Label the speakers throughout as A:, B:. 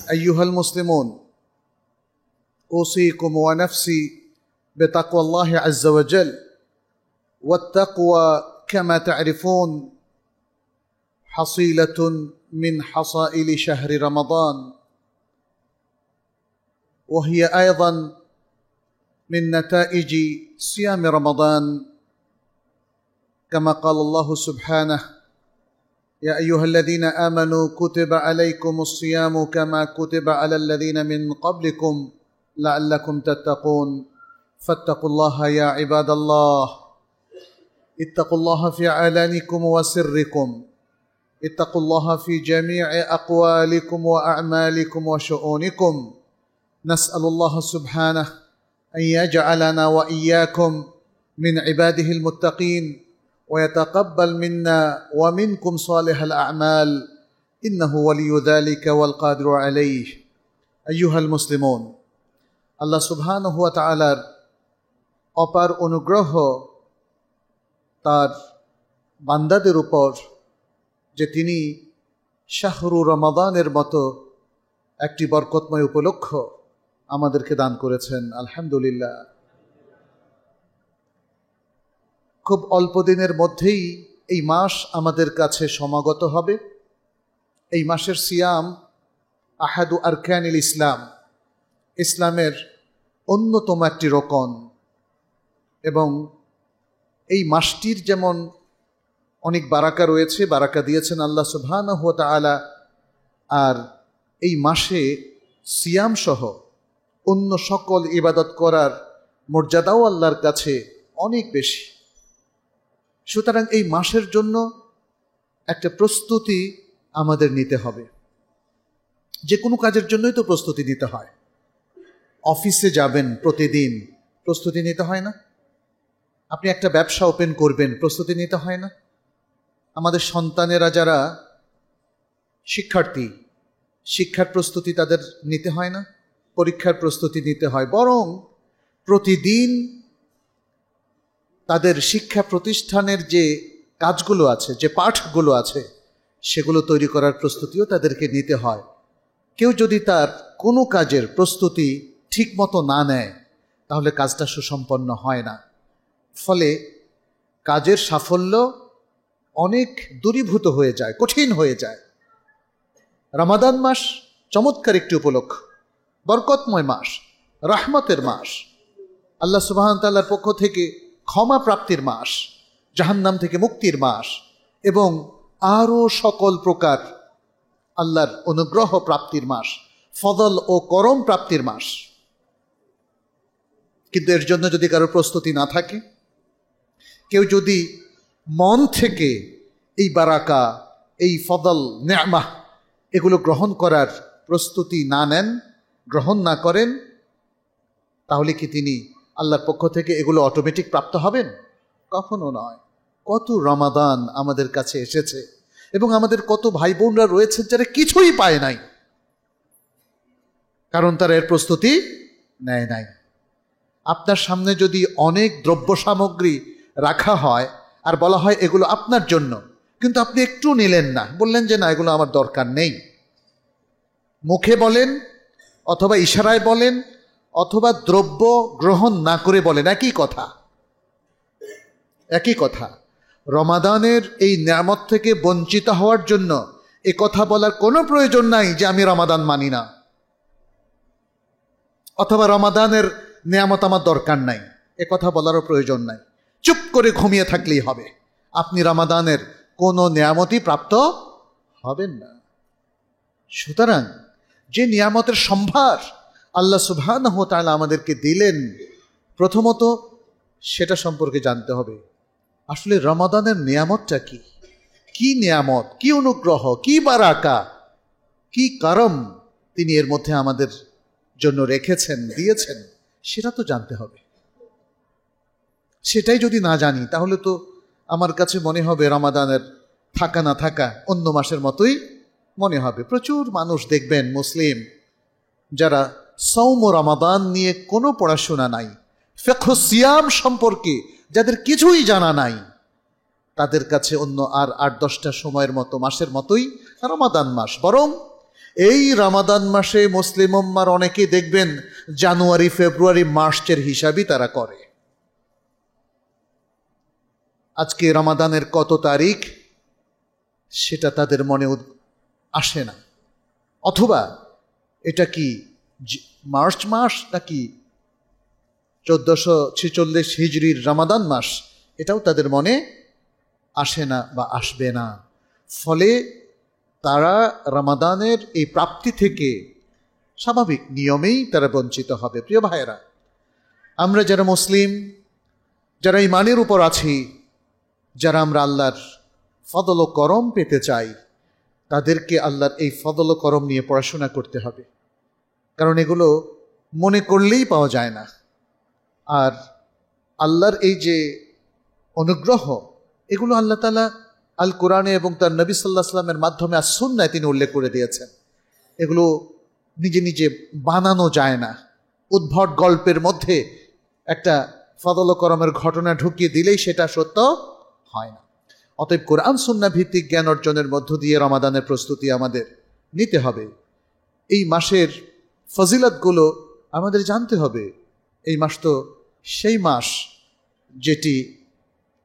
A: أيها المسلمون، أوصيكم ونفسي بتقوى الله عز وجل. والتقوى كما تعرفون حصيلة من حصائل شهر رمضان، وهي أيضا من نتائج صيام رمضان، كما قال الله سبحانه: يا أيها الذين آمنوا كتب عليكم الصيام كما كتب على الذين من قبلكم لعلكم تتقون. فاتقوا الله يا عباد الله، اتقوا الله في علانكم وسركم، اتقوا الله في جميع أقوالكم وأعمالكم وشؤونكم. نسأل الله سبحانه أن يجعلنا وإياكم من عباده المتقين، ويتقبل منا ومنكم صالح الأعمال، إنه ولي ذلك والقادر عليه. أيها المسلمون, আল্লাহ সুবহানাহু ওয়া তাআলার অপার অনুগ্রহ তার বান্দাদের উপর যে তিনি শাহরু রমাদানের মতো একটি বরকতময় উপলক্ষ আমাদেরকে দান করেছেন। আলহামদুলিল্লাহ। খুব অল্প দিনের মধ্যেই এই মাস আমাদের কাছে সমাগত হবে। এই মাসের সিয়াম আহাদু আরকানিল ইসলাম, ইসলামের অন্যতম একটি রকন, এবং এই মাসটির যেমন অনেক বারাকা রয়েছে, বারাকা দিয়েছেন আল্লাহ সুবহানাহু ওয়া তাআলা, আর এই মাসে সিয়াম সহ অন্য সকল ইবাদত করার মর্যাদাও আল্লাহর কাছে অনেক বেশি। সুতরাং এই মাসের জন্য একটা প্রস্তুতি আমাদের নিতে হবে। যে কোনো কাজের জন্যই তো প্রস্তুতি নিতে হয়। অফিসে যাবেন প্রতিদিন, প্রস্তুতি নিতে হয় না? আপনি একটা ব্যবসা ওপেন করবেন, প্রস্তুতি নিতে হয় না? আমাদের সন্তানেরা যারা শিক্ষার্থী, শিক্ষার প্রস্তুতি তাদের নিতে হয় না? পরীক্ষার প্রস্তুতি নিতে হয়। বরং প্রতিদিন তাদের শিক্ষা প্রতিষ্ঠানের যে কাজগুলো আছে, যে পাঠগুলো আছে, সেগুলো তৈরি করার প্রস্তুতিও তাদেরকে নিতে হয়। কেউ যদি তার কোনো কাজের প্রস্তুতি ঠিক মতো না নেয়, তাহলে কাজটা সুসম্পন্ন হয় না। ফলে কাজের সাফল্য অনেক দূরীভূত হয়ে যায়, কঠিন হয়ে যায়। রমাদান মাস চমৎকার একটি উপলক্ষ, বরকতময় মাস, রহমতের মাস, আল্লাহ সুবহানাহু ওয়া তাআলার পক্ষ থেকে ক্ষমা প্রাপ্তির মাস, জাহান্নাম থেকে মুক্তির মাস, এবং আরও সকল প্রকার আল্লাহর অনুগ্রহ প্রাপ্তির মাস, ফদল ও করম প্রাপ্তির মাস। কিন্তু এর জন্য যদি কারো প্রস্তুতি না থাকে, কেউ যদি মন থেকে এই বারাকা, এই ফদল, নেয়ামাহ এগুলো গ্রহণ করার প্রস্তুতি না নেন, গ্রহণ না করেন, তাহলে কি তিনি আল্লাহর পক্ষ থেকে এগুলো অটোমেটিক প্রাপ্ত হবেন? কখনো নয়। কত রমাদান আমাদের কাছে এসেছে, এবং আমাদের কত ভাই বোনরা রয়েছে যারা কিছুই পায় নাই, কারণ তারা এর প্রস্তুতি নেয় নাই। আপনার সামনে যদি অনেক দ্রব্য সামগ্রী রাখা হয় আর বলা হয় এগুলো আপনার জন্য, কিন্তু আপনি একটু নিলেন না, বললেন যে না, এগুলো আমার দরকার নেই, মুখে বলেন অথবা ইশারায় বলেন অথবা দ্রব্য গ্রহণ না করে বলেন, একই কথা, একই কথা। রমাদানের এই নিয়ামত থেকে বঞ্চিত হওয়ার জন্য এ কথা বলার কোনো প্রয়োজন নাই যে আমি রমাদান মানি না, অথবা রমাদানের নিয়ামত আমার দরকার নাই, এ কথা বলারও প্রয়োজন নাই। চুপ করে ঘুমিয়ে থাকলেই হবে, আপনি রমাদানের কোনো নিয়ামতই প্রাপ্ত হবেন না। সুতরাং যে নিয়ামতের সম্ভার আল্লাহ সুবহানাহু ওয়া তাআলা আমাদেরকে দিলেন, প্রথমত সেটা সম্পর্কে জানতে হবে। আসলে রমাদানের নিয়ামতটা কি? কি নিয়ামত, কি অনুগ্রহ, কি বারাকা, কি করম তিনি এর মধ্যে আমাদের জন্য রেখেছেন, দিয়েছেন, সেটা তো জানতে হবে। সেটাই যদি না জানি, তাহলে তো আমার কাছে মনে হবে রমাদানের থাকা না থাকা অন্য মাসের মতোই মনে হবে। প্রচুর মানুষ দেখবেন মুসলিম যারা সওম ও রমাদান নিয়ে কোনো পড়াশোনা নাই, ফিকহ সিয়াম সম্পর্কে যাদের কিছুই জানা নাই, তাদের কাছে অন্য আর ৮-১০টা সময়ের মতো, মাসের মতোই রমাদান মাস। বরং এই রমাদান মাসে মুসলিম উম্মার অনেকেই দেখবেন জানুয়ারি, ফেব্রুয়ারি, মার্চের হিসাবই তারা করে। আজকে রমাদানের কত তারিখ সেটা তাদের মনে আসে না। অথবা এটা কি মার্চ মাস নাকি 1446 হিজরির রমাদান মাস, এটাও তাদের মনে আসে না বা আসবে না। ফলে তারা রমাদানের এই প্রাপ্তি থেকে স্বাভাবিক নিয়মেই তারা বঞ্চিত হবে। প্রিয় ভাইয়েরা, আমরা যারা মুসলিম, যারা ঈমানের উপর আছি, যারা আমরা আল্লাহর ফদল ও করম পেতে চাই, তাদেরকে আল্লাহর এই ফদল ও করম নিয়ে পড়াশোনা করতে হবে। কারণ এগুলো মনে করলেই পাওয়া যায় না। আর আল্লাহর এই যে অনুগ্রহ, এগুলো আল্লাহ তাআলা আল কোরআনে এবং তার নবী সাল্লাল্লাহু আলাইহি ওয়াসাল্লামের মাধ্যমে আর সুন্নায় তিনি উল্লেখ করে দিয়েছেন। এগুলো নিজে নিজে বানানো যায় না। উদ্ভট গল্পের মধ্যে একটা ফদল ও করমের ঘটনা ঢুকিয়ে দিলেই সেটা সত্য হয় না। অতএব কোরআন সুন্নাহ ভিত্তিক জ্ঞান অর্জনের মধ্য দিয়ে রমাদানের প্রস্তুতি আমাদের নিতে হবে। এই মাসের ফজিলতগুলো আমাদের জানতে হবে। এই মাস তো সেই মাস যেটি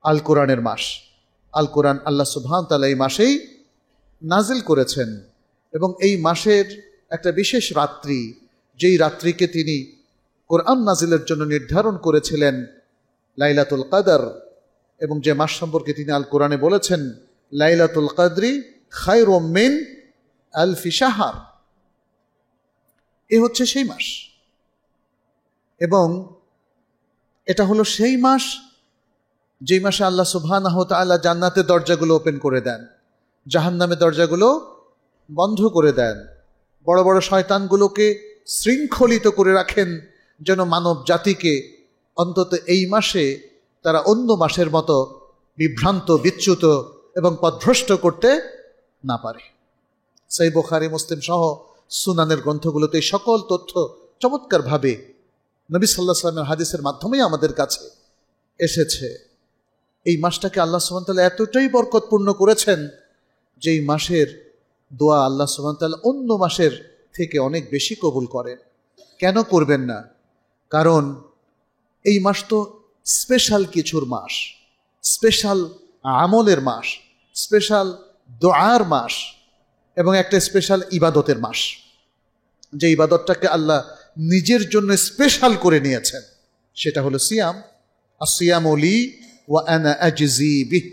A: আল কোরআনের মাস। আল কোরআন আল্লাহ সুবহানাহু ওয়া তাআলা এই মাসেই নাজিল করেছেন এবং এই মাসের একটা বিশেষ রাত্রি, যেই রাত্রিকে তিনি কোরআন নাজিলের জন্য নির্ধারণ করেছিলেন লাইলাতুল কদর, এবং যে মাস সম্পর্কে তিনি আল কোরআনে বলেছেন লাইলাতুল কদরি খায়রুম মিন আলফি শাহর। এ হচ্ছে সেই মাস, এবং এটা হলো সেই মাস যেই মাসে আল্লাহ সুবহানাহু ওয়া তাআলা জান্নাতের দরজাগুলো ওপেন করে দেন, জাহান্নামের দরজাগুলো বন্ধ করে দেন, বড় বড় শয়তানগুলোকে শৃঙ্খলিত করে রাখেন, যেন মানব জাতিকে অন্তত এই মাসে তারা অন্য মাসের মতো বিভ্রান্ত, বিচ্যুত এবং পথভ্রষ্ট করতে না পারে। সহিহ বুখারী, মুসলিম সহ সুনানের গ্রন্থগুলোতে এই সকল তথ্য চমৎকারভাবে নবী সাল্লাল্লাহু আলাইহি ওয়াসাল্লামের হাদিসের মাধ্যমেই আমাদের কাছে এসেছে। এই মাসটাকে আল্লাহ সুবহানাহু ওয়া তাআলা এতটাই বরকতপূর্ণ করেছেন যে এই মাসের দোয়া আল্লাহ সুবহানাহু ওয়া তাআলা অন্য মাসের থেকে অনেক বেশি কবুল করেন। কেন করবেন না? কারণ এই মাস তো স্পেশাল কিছুর মাস, স্পেশাল আমলের মাস, স্পেশাল দোয়ার মাস এবং একটা স্পেশাল ইবাদতের মাস, যে ইবাদতটাকে আল্লাহ নিজের জন্য স্পেশাল করে নিয়েছেন, সেটা হলো সিয়াম। আসিয়ামু লি ওয়া আনা আজজি বিহ,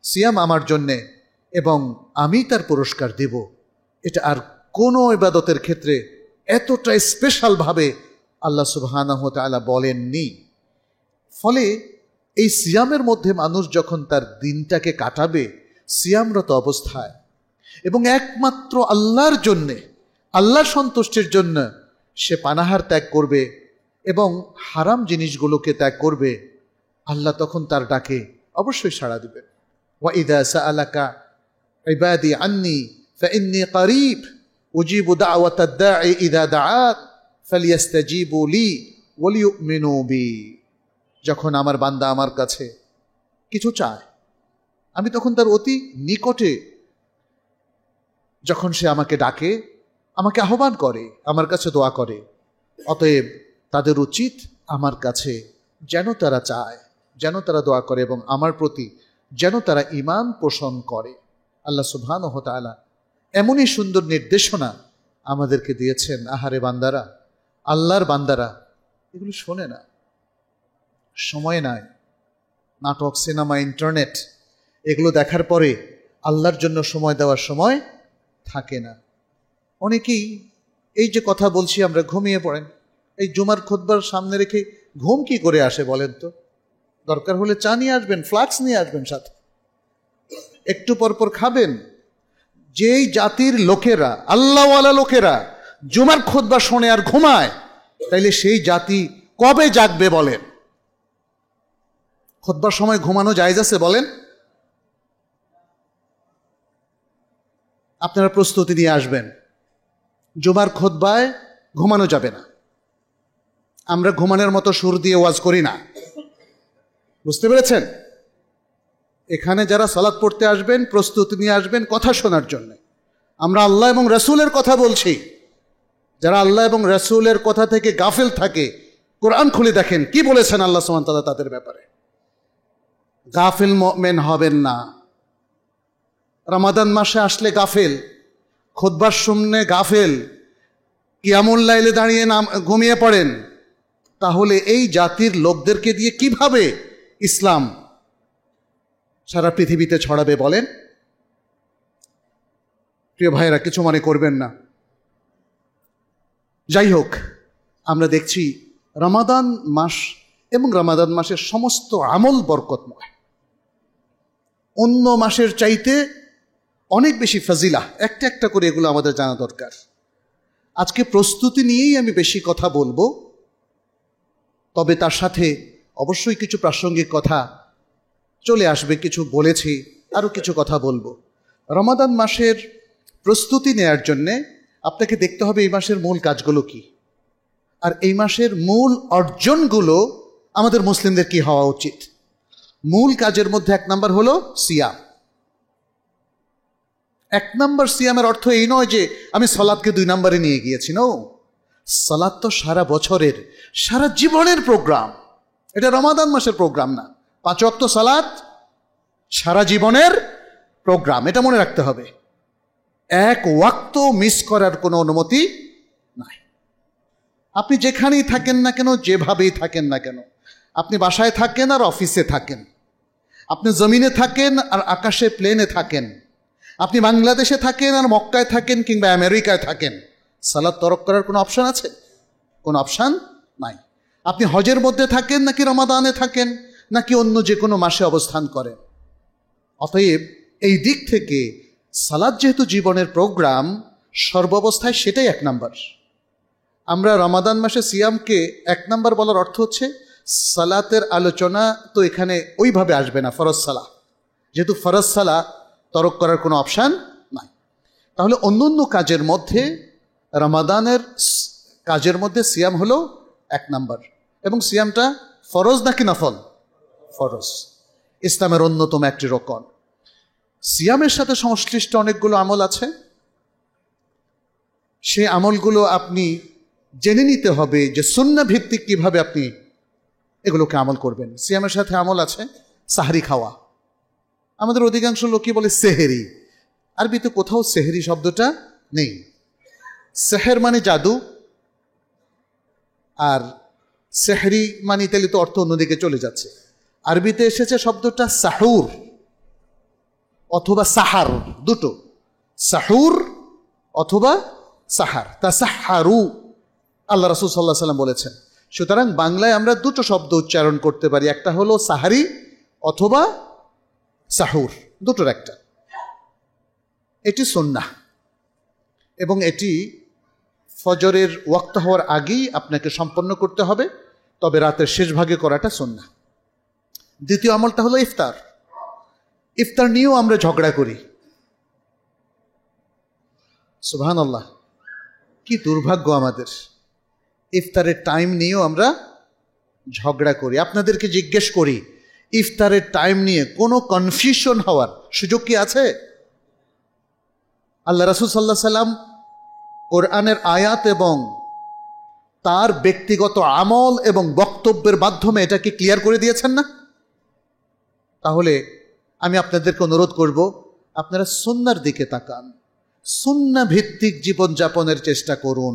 A: সিয়াম আমার জন্যে এবং আমি তার পুরস্কার দেব। এটা আর কোনো ইবাদতের ক্ষেত্রে এতটা স্পেশালভাবে আল্লাহ সুবহানাহু ওয়া তাআলা বলেননি। ফলে এই সিয়ামের মধ্যে মানুষ যখন তার দিনটাকে কাটাবে সিয়ামরত অবস্থায় এবং একমাত্র আল্লাহর জন্যে, আল্লাহর সন্তুষ্টির জন্য সে পানাহার ত্যাগ করবে এবং হারাম জিনিসগুলোকে ত্যাগ করবে, আল্লাহ তখন তার ডাকে অবশ্যই সাড়া দিবেন। ওয়া ইযা সাআলাকা ইবাদি আন্নী ফাইন্নী করিব উজিবু দাওয়াতাদ দাঈ ইযা দাআন ফালিয়াস্তাজিবু লি ওয়া লিয়ুমিনু বি। যখন আমার বান্দা আমার কাছে কিছু চায়, আমি তখন তার অতি নিকটে। যখন সে আমাকে ডাকে, আমাকে আহ্বান করে, আমার কাছে দোয়া করে, অতএব তাদের উচিত আমার কাছে যেন তারা চায়, যেন তারা দোয়া করে এবং আমার প্রতি যেন তারা ঈমান পোষণ করে। আল্লাহ সুবহানাহু ওয়া তাআলা এমনই সুন্দর নির্দেশনা আমাদেরকে দিয়েছেন। আহারে বান্দারা, আল্লাহর বান্দারা, এগুলো শোনে না, সময় নাই। নাটক, সিনেমা, ইন্টারনেট এগুলো দেখার পরে আল্লাহর জন্য সময় দেওয়ার সময় থাকে না। অনেকেই এই যে কথা বলছি আমরা, ঘুমিয়ে পড়েন। এই জুমার খুতবার সামনে রেখে ঘুম কি করে আসে বলেন তো? দরকার হলে চা নিয়ে আসবেন, ফ্লাক্স নিয়ে আসবেন সাথে, একটু পরপর খাবেন। যেই জাতির লোকেরা, আল্লাহওয়ালা লোকেরা জুমার খুতবা শোনে আর ঘুমায়, তাইলে সেই জাতি কবে জাগবে বলেন? খুতবার সময় ঘুমানো জায়েজ আছে বলেন? আপনারা প্রস্তুতি নিয়ে আসবেন, জুমার খুতবায় ঘুমানো যাবে না। আমরা ঘুমানোর মতো সুর দিয়ে ওয়াজ করি না, বুঝতে পেরেছেন? এখানে যারা সালাত পড়তে আসবেন প্রস্তুতি নিয়ে আসবেন কথা শোনার জন্য। আমরা আল্লাহ এবং রাসূলের কথা বলছি। যারা আল্লাহ এবং রাসূলের কথা থেকে গাফেল থাকে, কোরআন খুলে দেখেন কি বলেছেন আল্লাহ সুবহানাহু ওয়া তাআলা তাদের ব্যাপারে। গাফেল মুমিন হবেন না। রমাদান মাসে আসলে গাফেল, খুতবার শুনলে গাফেল, কিয়ামুল লাইলে দাঁড়িয়ে ঘুমিয়ে পড়েন, তাহলে এই জাতির লোকদেরকে দিয়ে কিভাবে ইসলাম সারা পৃথিবীতে ছড়াবে বলেন? প্রিয় ভাইয়েরা, কিছু মনে করবেন না। যাই হোক, আমরা দেখছি রমাদান মাস এবং রমাদান মাসের সমস্ত আমল বরকতময়, অন্য মাসের চাইতে অনেক বেশি ফাজিলা। একটা একটা করে এগুলো আমাদের জানা দরকার। আজকে প্রস্তুতি নিয়েই আমি বেশি কথা বলবো, তবে তার সাথে অবশ্যই কিছু প্রাসঙ্গিক কথা চলে আসবে। কিছু বলেছি, আরও কিছু কথা বলবো। রমাদান মাসের প্রস্তুতি নেয়ার জন্যে আপনাকে দেখতে হবে এই মাসের মূল কাজগুলো কি, আর এই মাসের মূল অর্জনগুলো আমাদের মুসলিমদের কি হওয়া উচিত। মূল কাজের মধ্যে 1 নম্বর হলো সিয়াম। 1 নম্বর সিয়ামের অর্থ এই নয় যে আমি সালাতকে 2 নম্বরে নিয়ে গিয়েছি। নো, সালাত তো সারা বছরের, সারা জীবনের প্রোগ্রাম। এটা রমাদান মাসের প্রোগ্রাম না। 5 ওয়াক্ত সালাত সারা জীবনের প্রোগ্রাম, এটা মনে রাখতে হবে। 1 ওয়াক্ত মিস করার কোনো অনুমতি নাই। আপনি যেখানেই থাকেন না কেন, যেভাবেই থাকেন না কেন, আপনি বাসায় থাকেন আর অফিসে থাকেন, আপনি জমিনে থাকেন আর আকাশে প্লেনে থাকেন, আপনি বাংলাদেশে থাকেন আর মক্কায় থাকেন কিংবা আমেরিকায় থাকেন, সালাত তরক করার কোনো অপশন আছে? কোনো অপশান নাই। আপনি হজের মধ্যে থাকেন নাকি রমাদানে থাকেন নাকি অন্য যে কোনো মাসে অবস্থান করেন, অতএব এই দিক থেকে সালাত যেহেতু জীবনের প্রোগ্রাম, সর্বাবস্থায় সেটাই 1 নম্বর। আমরা রমাদান মাসে সিয়ামকে 1 নম্বর বলার অর্থ হচ্ছে সালাতের আলোচনা তো এখানে ওইভাবে আসবে না, ফরজ সালা, যেহেতু ফরজ সালা তরক করার কোনো অপশান নাই। তাহলে অন্য অন্য কাজের মধ্যে, রমাদানের কাজের মধ্যে সিয়াম হলো 1 নম্বর। এবং সিয়ামটা ফরজ নাকি নফল? ফরজ, ইসলামের অন্যতম একটি রকম। সিয়ামের সাথে সংশ্লিষ্ট অনেকগুলো আমল আছে, সে আমলগুলো আপনি জেনে নিতে হবে যে সুন্নাহ ভিত্তিক কিভাবে আপনি এগুলোকে আমল করবেন। সিয়ামের সাথে আমল আছে সাহরি খাওয়া। আমাদের অধিকাংশ লোকই বলে সেহেরি, আরবিতে কোথাও সেহেরি শব্দটা নেই। সেহের মানে জাদু, আর সেহরি মানে তাহলে তো অর্থ অন্যদিকে চলে যাচ্ছে। আরবিতে এসেছে শব্দটা সাহুর অথবা সাহার, দুটো, সাহুর অথবা সাহার, তাসাহারু আল্লাহ রাসূল সাল্লাল্লাহু আলাইহি ওয়াসাল্লাম বলেছেন। সুতরাং বাংলায় আমরা দুটো শব্দ উচ্চারণ করতে পারি, একটা হলো সাহারি অথবা সাহুর, দুটোর একটা। এটি সুন্নাহ এবং এটি ফজরের ওয়াক্ত হওয়ার আগেই আপনাকে সম্পন্ন করতে হবে, তবে রাতের শেষ ভাগে করাটা সুন্নাহ। দ্বিতীয় আমলটা হলো ইফতার। ইফতার নিয়েও আমরা ঝগড়া করি। সুবহানাল্লাহ, কি দুর্ভাগ্য আমাদের! ইফতারের টাইম নিয়েও আমরা ঝগড়া করি। আপনাদেরকে জিজ্ঞেস করি, ইফতারের টাইম নিয়ে কোনো কনফিউশন হওয়ার সুযোগ কি আছে? আল্লাহ রাসূল সাল্লাল্লাহু আলাইহি সাল্লাম কোরআনের আয়াত এবং তার ব্যক্তিগত আমল এবং বক্তব্যের মাধ্যমে এটাকে ক্লিয়ার করে দিয়েছেন না? তাহলে আমি আপনাদেরকে অনুরোধ করব, আপনারা সুন্নাহর দিকে তাকান, সুন্নাহ ভিত্তিক জীবনযাপনের চেষ্টা করুন।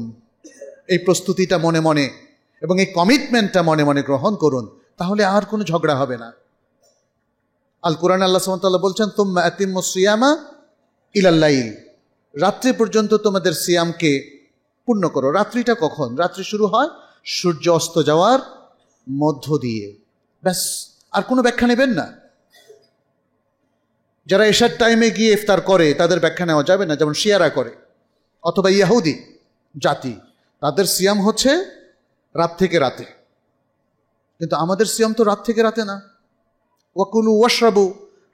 A: এই প্রস্তুতিটা মনে মনে এবং এই কমিটমেন্টটা মনে মনে গ্রহণ করুন, তাহলে আর কোনো ঝগড়া হবে না। আল কোরআন আল্লাহ সুবহানাহু ওয়া তাআলা বলছেন, তুম্মা আতিম্মুস সিয়ামা ইলাল লাইল, রাত্রি পর্যন্ত তোমাদের সিয়ামকে পূর্ণ করো। রাত্রিটা কখন? রাত্রি শুরু হয় সূর্য অস্ত যাওয়ার মধ্য দিয়ে, ব্যাস, আর কোনো ব্যাখ্যা নেবেন না। যারা এশার টাইমে গিয়ে ইফতার করে তাদের ব্যাখ্যা নেওয়া যাবে না, যেমন শিয়ারা করে অথবা ইয়াহুদি জাতি, তাদের সিয়াম হচ্ছে রাত থেকে রাতে, কিন্তু আমাদের সিয়াম তো রাত থেকে রাতে না। ওয়াকুলু ওয়াশরাবু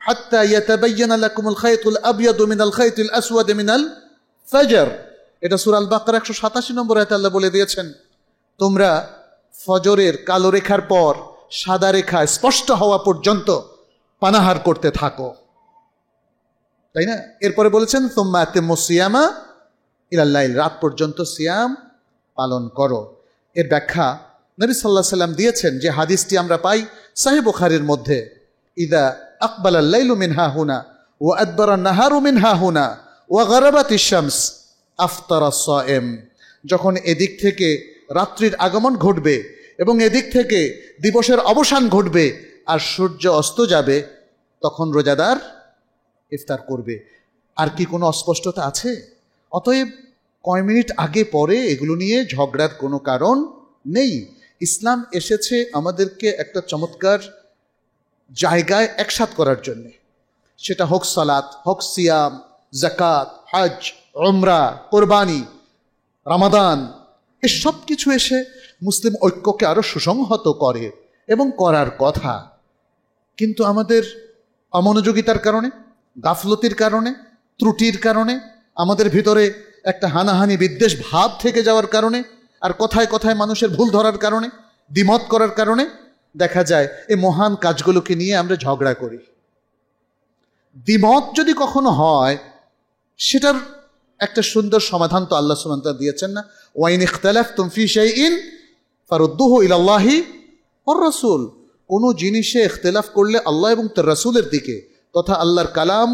A: হাত্তা ইয়াতাবায়্যানা লাকুমুল খায়তুল আবয়াদু মিনাল খায়তিল আসওয়াদি মিনাল ফাজর, এটা সূরা আল বাকারা 187 নম্বর আয়াতে আল্লাহ বলে দিয়েছেন, তোমরা ফজরের কালো রেখার পর সাদা রেখা স্পষ্ট হওয়া পর্যন্ত পানাহার করতে থাকো। তাই না? এরপরে বলেছেন সুম্মা আতিম্মুস সিয়ামা ইলাল লাইল, রাত পর্যন্ত সিয়াম পালন করো। এর ব্যাখ্যা নবী সাল্লাল্লাহু আলাইহি ওয়াসাল্লাম দিয়েছেন, যে হাদিসটি আমরা পাই সহিহ বুখারীর মধ্যে, ইদা আকবালাল লাইলু মিন হাহুনা ওয়া আদবারান নাহারু মিন হাহুনা ওয়া গারাবাতিশ শামস আফতারাস সায়েম। যখন এদিক থেকে রাত্রির আগমন ঘটবে এবং এদিক থেকে দিবসের অবসান ঘটবে আর সূর্য অস্ত যাবে, তখন রোজাদার ইফতার করবে। আর কি কোনো অস্পষ্টতা আছে? অতএব কয় মিনিট আগে পরে এগুলো নিয়ে ঝগড়ার কোনো কারণ নেই। ইসলাম এসেছে আমাদেরকে একটা চমৎকার জায়গায় একসাথ করার জন্যে, সেটা হোক সালাত, হোক সিয়াম, জাকাত, হজ, উমরা, কোরবানি, রমাদান, এসব কিছু এসে মুসলিম ঐক্যকে আরো সুসংহত করে এবং করার কথা। কিন্তু আমাদের অমনোযোগিতার কারণে, গাফলতির কারণে, ত্রুটির কারণে, আমাদের ভিতরে একটা হানাহানি বিদ্বেষ ভাব থেকে যাওয়ার কারণে, আর কথায় কথায় মানুষের ভুল ধরার কারণে, দ্বিমত করার কারণে দেখা যায় এই মহান কাজগুলোকে নিয়ে আমরা ঝগড়া করি। দ্বিমত যদি কখনো হয়, সেটার একটা সুন্দর সমাধান তো আল্লাহ সুবহানাহু ওয়া তাআলা দিয়েছেন না, ওয়াইন ইখতালাফতুম ফি শাইইন ফারুদ্দুহু ইলাল্লাহি ওয়ার রাসূল। কোনো জিনিসে ইখতিলাফ করলে আল্লাহ এবং তার রাসূলের দিকে, তথা আল্লাহর কালাম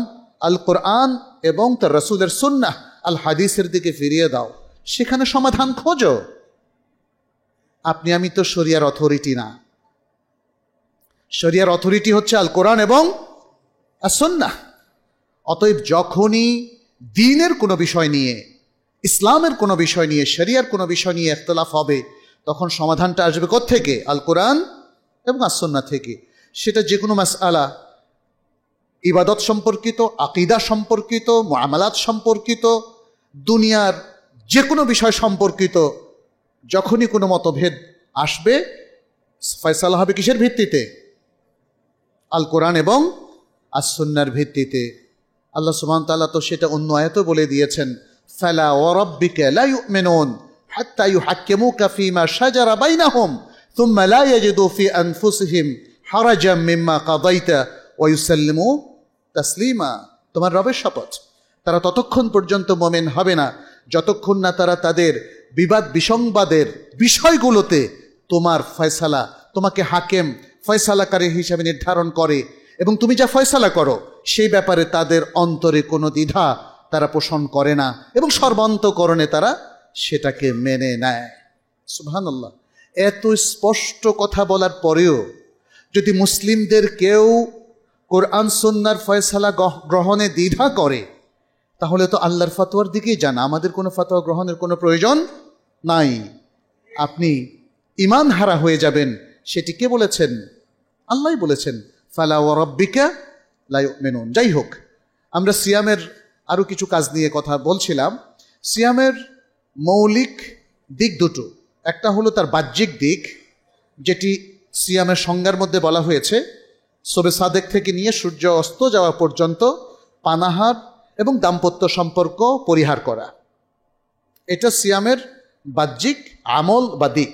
A: আল কোরআন এবং তার রাসূলের সুন্নাহ আল হাদিসের দিকে ফিরিয়ে দাও, সেখানে সমাধান খোঁজো। আপনি আমি তো শরিয়ার অথরিটি না। শরিয়ার অথরিটি হচ্ছে আল কোরআন এবং আস সুন্নাহ। অতএব যখনই দ্বীনের কোনো বিষয় নিয়ে, ইসলামের কোনো বিষয় নিয়ে, শরিয়ার কোনো বিষয় নিয়ে ইখতিলাফ হবে, তখন সমাধানটা আসবে কোত্থেকে? আল কোরআন এবং আস সুন্নাহ থেকে। সেটা যে কোনো মাসআলা, ইবাদত সম্পর্কিত, আকীদা সম্পর্কিত, মুআমালাত সম্পর্কিত, দুনিয়ার যে কোনো বিষয় সম্পর্কিত। যখনই কোনো মতভেদ আসবে, ফয়সালা হবে কিসের ভিত্তিতে? আল কোরআন এবং আস সুন্নাহর ভিত্তিতে। আল্লাহ সুবহানাহু ওয়া তাআলা তো সেটা অন্য আয়াতে বলে দিয়েছেন, ফালা ওয়া রাব্বিকা লা ইউমিনুন হাত্তা ইউহাক্কিমুকা ফীমা শাজারা বাইনাহুম থুম্মা লা ইয়াজিদু ফি আনফুসিহিম হারাজাম মিম্মা কাদাইতা ওয়া ইউসাল্লিমু তাসলিমা। তোমার রবের শপথ, তারা ততক্ষণ পর্যন্ত মুমিন হবে না যতক্ষণ না তারা তাদের বিবাদ বিসংবাদের বিষয়গুলোতে তোমার ফয়সালা, তোমাকে হাকেম ফয়সালাকারী হিসাবে নির্ধারণ করে এবং তুমি যা ফয়সালা করো সেই ব্যাপারে তাদের অন্তরে কোনো দ্বিধা তারা পোষণ করে না এবং সর্বান্তকরণে তারা সেটাকে মেনে নেয়। সুবহানাল্লাহ। এত স্পষ্ট কথা বলার পরেও যদি মুসলিমদের কেউ কোরআন সুন্নাহর ফয়সালা গ্রহণে দ্বিধা করে, তাহলে তো আল্লাহর ফতোয়ার দিকেই যান, আমাদের কোনো ফতোয়া গ্রহণের কোনো প্রয়োজন নাই। আপনি ঈমান হারা হয়ে যাবেন। সেটি কে বলেছেন? আল্লাহই বলেছেন, ফালা ওয়া রাব্বিকা লা ইউমিনুন। যাই হোক, আমরা সিয়ামের আরও কিছু কাজ নিয়ে কথা বলছিলাম। সিয়ামের মৌলিক দিক দুটো, একটা হলো তার বাহ্যিক দিক, যেটি সিয়ামের সংজ্ঞার মধ্যে বলা হয়েছে শবে সাদেক থেকে নিয়ে সূর্য অস্ত যাওয়া পর্যন্ত পানাহার এবং দাম্পত্য সম্পর্ক পরিহার করা। এটা সিয়ামের বাহ্যিক আমল বা দিক।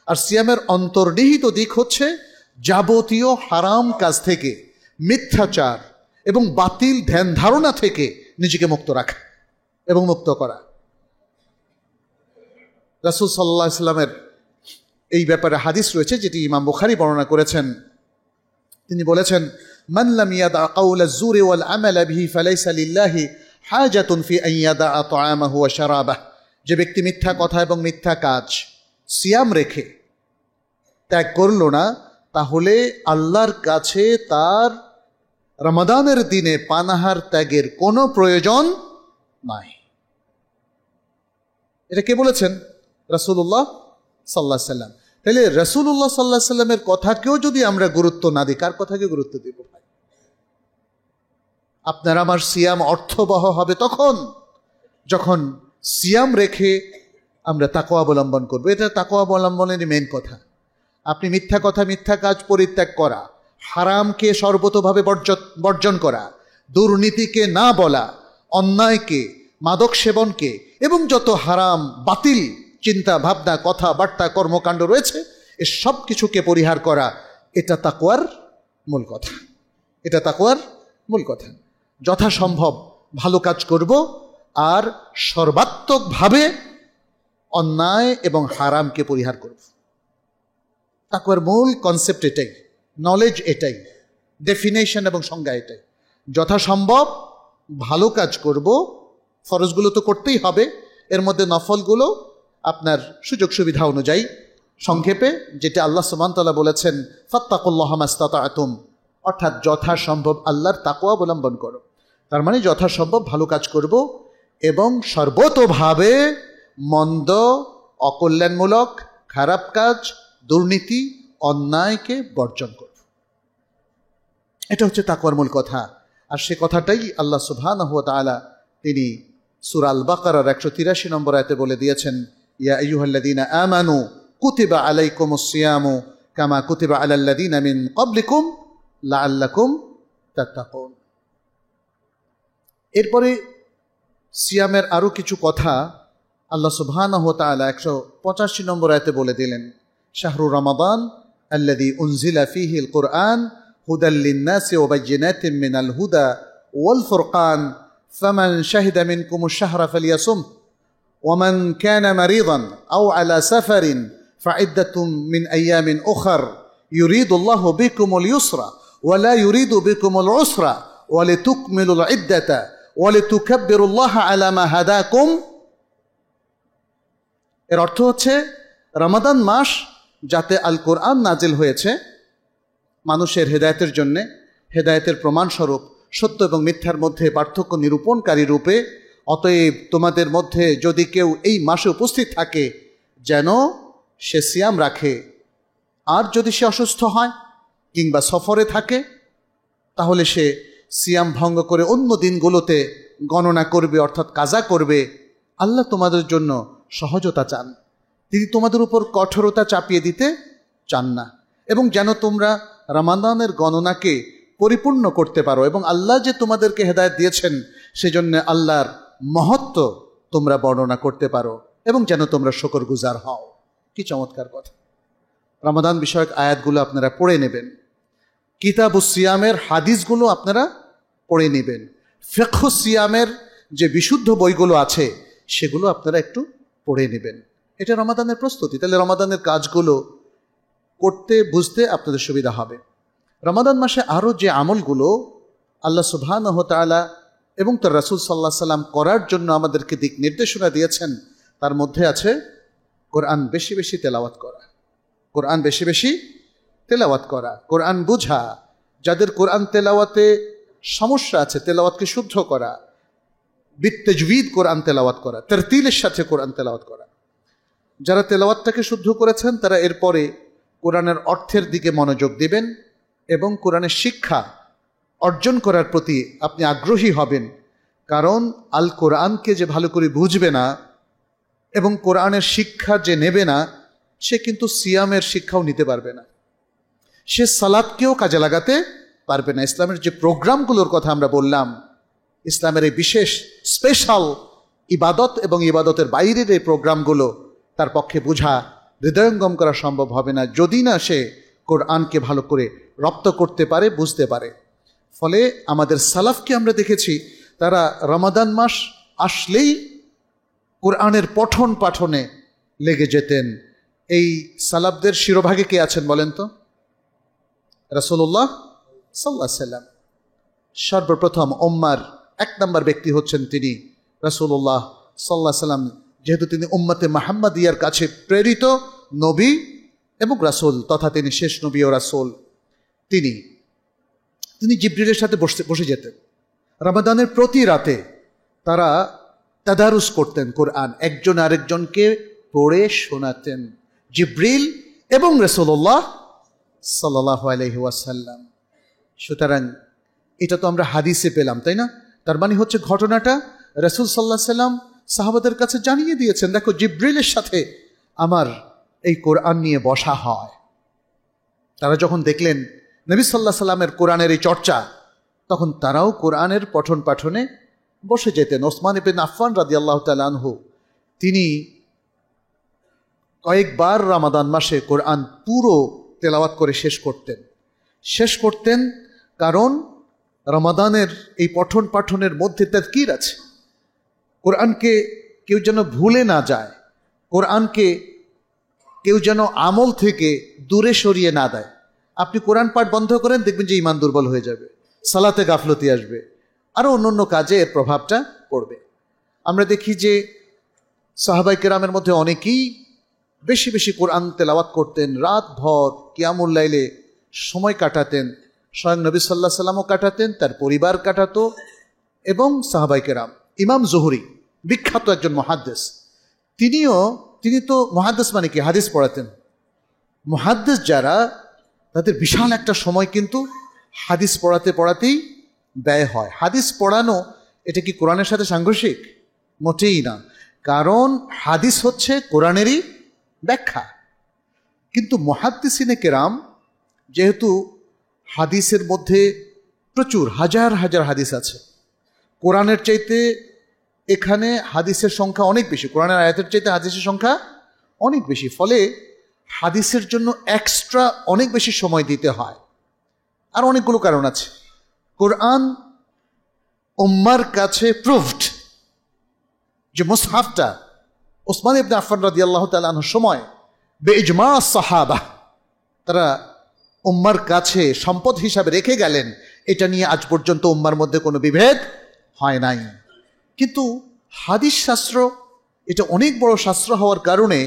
A: আর সিয়ামের অন্তর্নিহিত দিক হচ্ছে যাবতীয় হারাম কাজ থেকে, মিথ্যাচার এবং বাতিল ধ্যান ধারণা থেকে নিজেকে মুক্ত রাখা এবং মুক্ত করা। রাসূল সাল্লাল্লাহু আলাইহি ওয়াসাল্লামের এই ব্যাপারে হাদিস রয়েছে, যেটি ইমাম বুখারী বর্ণনা করেছেন। তিনি বলেছেন, মান লাম ইয়াদা কাওলা যুরি ওয়াল আমালা বিহি ফালাইসা লিল্লাহি হাজাতুন ফি আন ইয়াদা তাআমাহু ওয়া শারাবাহু। যে ব্যক্তি মিথ্যা কথা এবং মিথ্যা কাজ সিয়াম রেখে ত্যাগ করল না, তাহলে আল্লাহর কাছে তার রমাদানের দিনে পানাহার ত্যাগের কোনো প্রয়োজন নাই। এটা কে বলেছেন? রাসূলুল্লাহ সাল্লাল্লাহু আলাইহি ওয়াসাল্লাম। তাহলে রাসূলুল্লাহ সাল্লাল্লাহু আলাইহি ওয়াসাল্লামের কথাকেও যদি আমরা গুরুত্ব না দিই, কার কথাকে গুরুত্ব দিব ভাই? আপনার আমার সিয়াম অর্থবহ হবে তখন যখন সিয়াম রেখে আমরা তাকওয়া অবলম্বন করবো। এটা তাকওয়া অবলম্বনের মেন কথা। আপনি মিথ্যা কথা, মিথ্যা কাজ পরিত্যাগ করা, হারামকে সর্বতোভাবে বর্জন করা, দুর্নীতিকে না বলা, অন্যায়কে, মাদক সেবনকে এবং যত হারাম বাতিল চিন্তা ভাবনা, কথা বার্তা, কর্মকাণ্ড রয়েছে, এ সব কিছুকে পরিহার করা, এটা তাকওয়ার মূল কথা। এটা তাকওয়ার মূল কথা। যথাসম্ভব ভালো কাজ করব, আর সর্বাত্মকভাবে অন্যায় এবং হারামকে পরিহার করব। তাকওয়ার মূল কনসেপ্ট এটাই, নলেজ এটাই, ডেফিনেশন এবং সংজ্ঞা এটাই। যথাসম্ভব ভালো কাজ করব, ফরজগুলো তো করতেই হবে, এর মধ্যে নফলগুলো আপনার সুযোগ সুবিধা অনুযায়ী, সংক্ষেপে যেটা আল্লাহ সুবহানাহু ওয়া তাআলা বলেছেন ফাত্তাকুল্লাহা মাস্তাতা'তুম, অর্থাৎ যথাসম্ভব আল্লাহর তাকওয়া অবলম্বন করো। তার মানে যথাসম্ভব ভালো কাজ করব এবং সর্বতোভাবে মন্দ, অকল্যাণমূলক, খারাপ কাজ, দুর্নীতি, অন্যায়কে বর্জন করব। এটা হচ্ছে তাকওয়ার মূল কথা। আর সে কথাটাই আল্লাহ সুবহানাহু ওয়া তাআলা তিনি সূরা আল বাকারার 183 নম্বর আয়াতে বলে দিয়েছেন, ইয়া আইয়ুহাল্লাযীনা আমানু কুতিবা আলাইকুমুস সিয়ামু কামা কুতিবা আলাল্লাযীনা মিন ক্বাবলিকুম লাআল্লাকুম তাত্তাকুন। এরপরে সিয়ামের আরো কিছু কথা আল্লাহ সুবহানাহু ওয়া তাআলা 185 নম্বর আয়াতে বলে দিলেন, শাহরু রমাদান আল্লাযী উনজিলা ফীহিল কুরআন হুদাল লিন-নাসি ওয়া বায়্যিনাতিন মিনাল হুদা ওয়াল ফুরকান ফামান শাহিদা মিনকুমুশ শাহরা ফালইয়াসুম ওয়া মান কানা মারিদান আও আলা সাফারিন ফাইদ্দাতুম মিন আইয়ামিন উখর ইউরিদুল্লাহু বিকুমুল ইউসরা ওয়া লা ইউরিদু বিকুমুল উসরা ওয়া লিতুকমিলুল ইদ্দাতা ওয়া লিতুকাব্বিরুল্লাহা আলা মা হাদাকুম। এর অর্থ হচ্ছে রমাদান মাস যাতে আল কোরআন নাজিল হয়েছে মানুষের হেদায়েতের জন্যে, হেদায়েতের প্রমাণস্বরূপ, সত্য এবং মিথ্যার মধ্যে পার্থক্য নিরূপণকারী রূপে। অতএব তোমাদের মধ্যে যদি কেউ এই মাসে উপস্থিত থাকে যেন সে সিয়াম রাখে, আর যদি সে অসুস্থ হয় কিংবা সফরে থাকে তাহলে সে সিয়াম ভঙ্গ করে অন্য দিনগুলোতে গণনা করবে, অর্থাৎ কাজা করবে। আল্লাহ তোমাদের জন্য সহজতা চান, তিনি তোমাদের উপর কঠোরতা চাপিয়ে দিতে চান না। এবং যেন তোমরা রমাদানের গণনাকে পরিপূর্ণ করতে পারো এবং আল্লাহ যে তোমাদেরকে হেদায়েত দিয়েছেন সেজন্য আল্লাহর মহত্ব তোমরা বর্ণনা করতে পারো এবং যেন তোমরা শুকরগুজার হও। কি চমৎকার কথা! রমাদান বিষয়ক আয়াতগুলো আপনারা পড়ে নেবেন, কিতাবুস সিয়ামের হাদিসগুলো আপনারা পড়ে নেবেন, ফিকহুস সিয়ামের যে বিশুদ্ধ বইগুলো আছে সেগুলো আপনারা একটু পড়ে নেবেন। এটা রমাদানের প্রস্তুতি। তাহলে রমাদানের কাজগুলো করতে বুঝতে আপনাদের সুবিধা হবে। রমাদান মাসে আরও যে আমলগুলো আল্লাহ সুবহানাহু ওয়া তাআলা এবং তার রাসূল সাল্লাল্লাহু আলাইহি সাল্লাম করার জন্য আমাদেরকে দিক নির্দেশনা দিয়েছেন, তার মধ্যে আছে কোরআন বেশি বেশি তেলাওয়াত করা, কোরআন বেশি বেশি তেলাওয়াত করা, কোরআন বুঝা, যাদের কোরআন তেলাওয়াতে সমস্যা আছে তেলাওয়াতকে শুদ্ধ করা, বিত্তাজবিদ কোরআন তেলাওয়াত করা, তারতিলের সাথে কোরআন তেলাওয়াত করা। যারা তেলাওয়াতটাকে শুদ্ধ করেছেন তারা এরপরে কোরআনের অর্থের দিকে মনোযোগ দিবেন এবং কোরআনের শিক্ষা অর্জন করার প্রতি আপনি আগ্রহী হবেন। কারণ আল কোরআনকে যে ভালো করে বুঝবে না এবং কোরআনের শিক্ষা যে নেবে না সে কিন্তু সিয়ামের শিক্ষাও নিতে পারবে না, সে সালাতকেও কাজে লাগাতে পারবে না। ইসলামের যে প্রোগ্রামগুলোর কথা আমরা বললাম, ইসলামের এই বিশেষ স্পেশাল ইবাদত এবং ইবাদতের বাইরের এই প্রোগ্রামগুলো তার পক্ষে বোঝা, হৃদয়ঙ্গম করা সম্ভব হবে না যদি না সে কোরআনকে ভালো করে রপ্ত করতে পারে, বুঝতে পারে। ফলে আমাদের সালাফকে আমরা দেখেছি তারা রমাদান মাস আসলেই কোরআনের পঠন পাঠনে লেগে যেতেন। এই সালাফদের শিরোভাগে কে আছেন বলেন তো? রাসূলুল্লাহ সাল্লাল্লাহু আলাইহি সাল্লাম। সর্বপ্রথম উম্মার 1 নম্বর ব্যক্তি হচ্ছেন তিনি রাসূলুল্লাহ সাল্লাল্লাহু আলাইহি সাল্লাম। যেহেতু তিনি উম্মতে মুহাম্মাদিয়ার কাছে প্রেরিত নবী এবং রাসূল তথা তিনি শেষ নবী ও রাসূল, তিনি জিবরিলের সাথে বসে যেতেন। রমাদানের প্রতি রাতে তারা তাদারুস করতেন কোরআন, একজন আরেকজনকে পড়ে শোনাতেন, জিবরিল এবং রাসূলুল্লাহ সাল্লাল্লাহু আলাইহি ওয়াসাল্লাম। সুতরাং এটা তো আমরা হাদিসে পেলাম, তাই না? তার মানে হচ্ছে ঘটনাটা রাসূল সাল্লাল্লাহু আলাইহি ওয়াসাল্লাম সাহাবাদের কাছে জানিয়ে দিয়েছেন, দেখো জিবরিলের সাথে আমার এই কোরআন নিয়ে বসা হয়। তারা যখন দেখলেন নবী সাল্লাল্লাহু আলাইহি সাল্লামের কোরআনের এই চর্চা, তখন তারাও কোরআনের পঠন পাঠনে বসে যেতেন। ওসমান ইবনে আফফান রাদিয়াল্লাহু তাআলা আনহু তিনি কয়েকবার রমাদান মাসে কোরআন পুরো তেলাওয়াত করে শেষ করতেন। কারণ রমাদানের এই পঠন পাঠনের মধ্যে তাযকির আছে। কোরআনকে কেউ যেন ভুলে না যায়, কোরআনকে কেউ যেন আমল থেকে দূরে সরিয়ে না দেয়। আপনি কোরআন পাঠ বন্ধ করেন, দেখবেন যে ঈমান দুর্বল হয়ে যাবে, সালাতে গাফলতি আসবে, আরও অন্য কাজে এর প্রভাবটা পড়বে। আমরা দেখি যে সাহাবায়ে কেরামের মধ্যে অনেকেই বেশি বেশি কোরআন তেলাওয়াত করতেন, রাত ভর কিয়ামুল লাইলে সময় কাটাতেন। স্বয়ং নবী সাল্লাল্লাহু আলাইহি ওয়াসাল্লামও কাটাতেন, তার পরিবার কাটাতো, এবং সাহাবায়ে কেরাম। ইমাম জুহরি বিখ্যাত একজন মুহাদ্দিস, তিনি তো মুহাদ্দিস মানে কি, হাদিস পড়াতেন। মুহাদ্দিস যারা, তাদের বিশাল একটা সময় কিন্তু হাদিস পড়াতেই ব্যয় হয়। হাদিস পড়ানো এটা কি কোরআনের সাথে সাংঘর্ষিক? মোটেই না, কারণ হাদিস হচ্ছে কোরআনেরই ব্যাখ্যা। কিন্তু মুহাদ্দিসিনে কেরাম যেহেতু হাদিসের মধ্যে প্রচুর হাজার হাজার হাদিস আছে, কোরআনের চাইতে এখানে হাদিসের সংখ্যা অনেক বেশি, কোরআনের আয়াতের চাইতে হাদিসের সংখ্যা অনেক বেশি, ফলে হাদিসের জন্য এক্সট্রা অনেক বেশি সময় দিতে হয়। আর অনেকগুলো কারণ আছে। কোরআন উম্মার কাছে প্রুভড যে মুসহাফটা ওসমান ইবনে আফফান রাদিয়াল্লাহু তাআলা আনহুর সময় বেইজমা সাহাবা তারা উম্মার কাছে সম্পদ হিসাবে রেখে গেলেন, এটা নিয়ে আজ পর্যন্ত উম্মার মধ্যে কোনো বিভেদ হয় নাই। কিন্তু হাদিস শাস্ত্র এটা অনেক বড় শাস্ত্র হওয়ার কারণে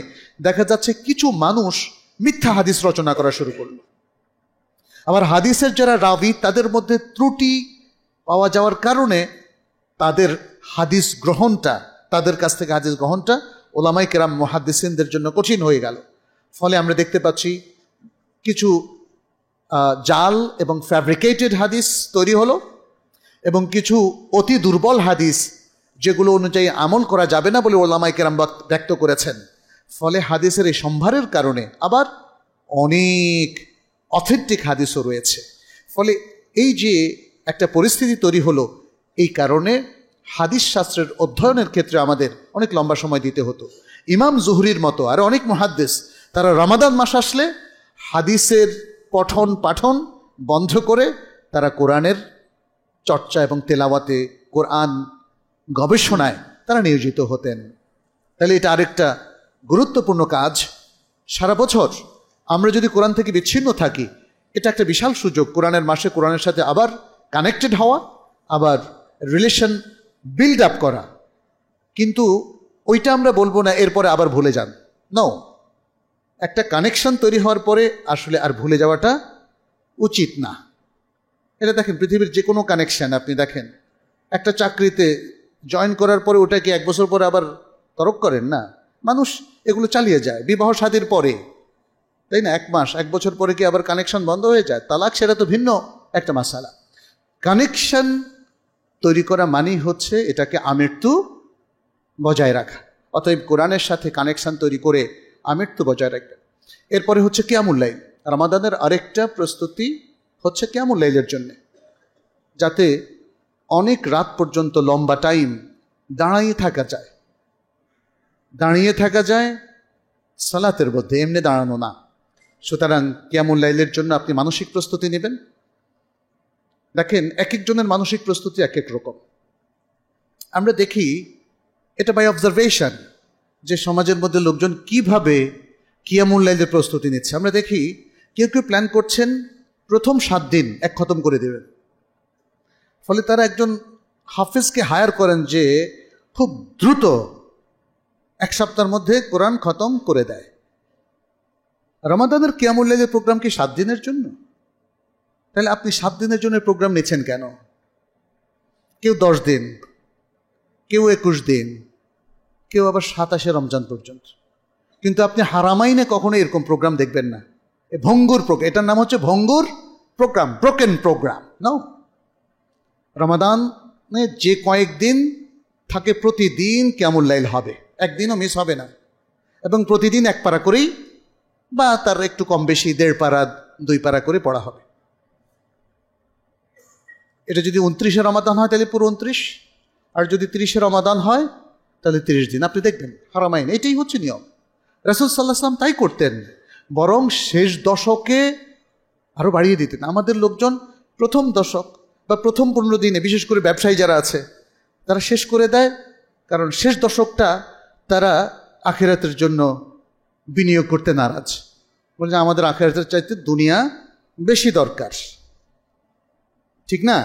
A: দেখা যাচ্ছে কিছু মানুষ মিথ্যা হাদিস রচনা করা শুরু করল। আবার হাদিসের যারা রাবি, তাদের মধ্যে ত্রুটি পাওয়া যাওয়ার কারণে তাদের হাদিস গ্রহণটা, তাদের কাছ থেকে হাদিস গ্রহণটা ওলামায়ে কেরাম মুহাদ্দিসিনদের জন্য কঠিন হয়ে গেল। ফলে আমরা দেখতে পাচ্ছি কিছু জাল এবং ফ্যাব্রিকেটেড হাদিস তৈরি হলো, এবং কিছু অতি দুর্বল হাদিস যেগুলো অনুযায়ী আমল করা যাবে না বলে ওলামায়ে কেরাম ব্যক্ত করেছেন। ফলে হাদিসের এই সম্ভারের কারণে আবার অনেক অথেন্টিক হাদিসও রয়েছে। ফলে এই যে একটা পরিস্থিতি তৈরি হলো, এই কারণে হাদিস শাস্ত্রের অধ্যয়নের ক্ষেত্রে আমাদের অনেক লম্বা সময় দিতে হতো। ইমাম জুহরির মতো আর অনেক মুহাদ্দিস, তারা রমাদান মাস আসলে হাদিসের পঠন পাঠন বন্ধ করে তারা কোরআনের চর্চা এবং তেলাওয়াতে, কোরআন গবেষণায় তারা নিয়োজিত হতেন। তাহলে এটা আরেকটা গুরুত্বপূর্ণ কাজ। সারা বছর আমরা যদি কোরআন থেকে বিচ্ছিন্ন থাকি, এটা একটা বিশাল সুযোগ কোরআনের মাসে কোরআনের সাথে আবার কানেক্টেড হওয়া, আবার রিলেশন বিল্ড আপ করা। কিন্তু ওইটা আমরা বলবো না এরপরে আবার ভুলে যান, নো। একটা কানেকশন তৈরি হওয়ার পরে আসলে আর ভুলে যাওয়াটা উচিত না। এটা দেখেন, পৃথিবীর যে কোনো কানেকশন আপনি দেখেন, একটা চাকরিতে জয়েন করার পরে ওটা কি 1 বছর পরে আবার তরক করেন না, মানুষ এগুলো চালিয়ে যায়। বিবাহ শাদীর পরে, তাই না, 1 মাস 1 বছর পরে কি আবার কানেকশন বন্ধ হয়ে যায়? তালাক, সেটা তো ভিন্ন একটা মাসালা। কানেকশন তৈরি করা মানেই হচ্ছে এটাকে আমৃত্যু বজায় রাখা। অতএব কোরআনের সাথে কানেকশন তৈরি করে আমৃত্যু বজায় রাখবেন। এরপরে হচ্ছে কিয়ামুল লাইল। রমাদানের আরেকটা প্রস্তুতি হচ্ছে কিয়ামুল লাইলের জন্য, যাতে অনেক রাত পর্যন্ত লম্বা টাইম দাঁড়িয়ে থাকা যায় সালাতের মধ্যে, এমনি দাঁড়ানো না। সুতরাং কিয়ামুল লাইলের জন্য আপনি মানসিক প্রস্তুতি নেবেন। দেখেন, এক একজনের মানসিক প্রস্তুতি এক এক রকম। আমরা দেখি এটা বাই অবজারভেশন যে সমাজের মধ্যে লোকজন কিভাবে কিয়ামুল লাইলের প্রস্তুতি নিচ্ছে। আমরা দেখি কেউ কেউ প্ল্যান করছেন প্রথম 7 দিন 1 খতম করে দেবেন। ফলে তারা একজন হাফেজকে হায়ার করেন যে খুব দ্রুত 1 সপ্তাহের মধ্যে কোরআন খতম করে দেয়। রমাদানের কিয়ামুল লাইলের প্রোগ্রাম কি 7 দিনের জন্য? তাহলে আপনি 7 দিনের জন্য প্রোগ্রাম নিচ্ছেন কেন? কেউ 10 দিন, কেউ 21 দিন, কেউ আবার 27শে রমজান পর্যন্ত। কিন্তু আপনি হারামাইনে কখনো এরকম প্রোগ্রাম দেখবেন না। ভঙ্গুর প্রোগ্রাম, এটার নাম হচ্ছে ভঙ্গুর প্রোগ্রাম, ব্রোকেন প্রোগ্রাম। নাও, রমাদানে যে কয়েকদিন থাকে প্রতিদিন কিয়ামুল লাইল হবে, একদিনও মিস হবে না, এবং প্রতিদিন 1 পারা করেই বা তার একটু কম বেশি 1.5 পারা 2 পারা করে পড়া হবে। এটা যদি 29শে রমাদান হয় তাহলে পুরো 29, আর যদি 30শে রমাদান হয় তাহলে 30 দিন। আপনি দেখবেন হারামাইন এটাই হচ্ছে নিয়ম। রাসূল সাল্লাল্লাহু আলাইহি ওয়াসাল্লাম তাই করতেন, বরং শেষ দশকে আরো বাড়িয়ে দিতেন। আমাদের লোকজন প্রথম দশক বা প্রথম 15 দিনে, বিশেষ করে ব্যবসায়ী যারা আছে তারা শেষ করে দেয়, কারণ শেষ দশকটা তারা আখিরাতের জন্য বিনিয়োগ করতে নারাজ। বলছে আমাদের আখিরাতের চাইতে দুনিয়া বেশি দরকার। ঠিক না?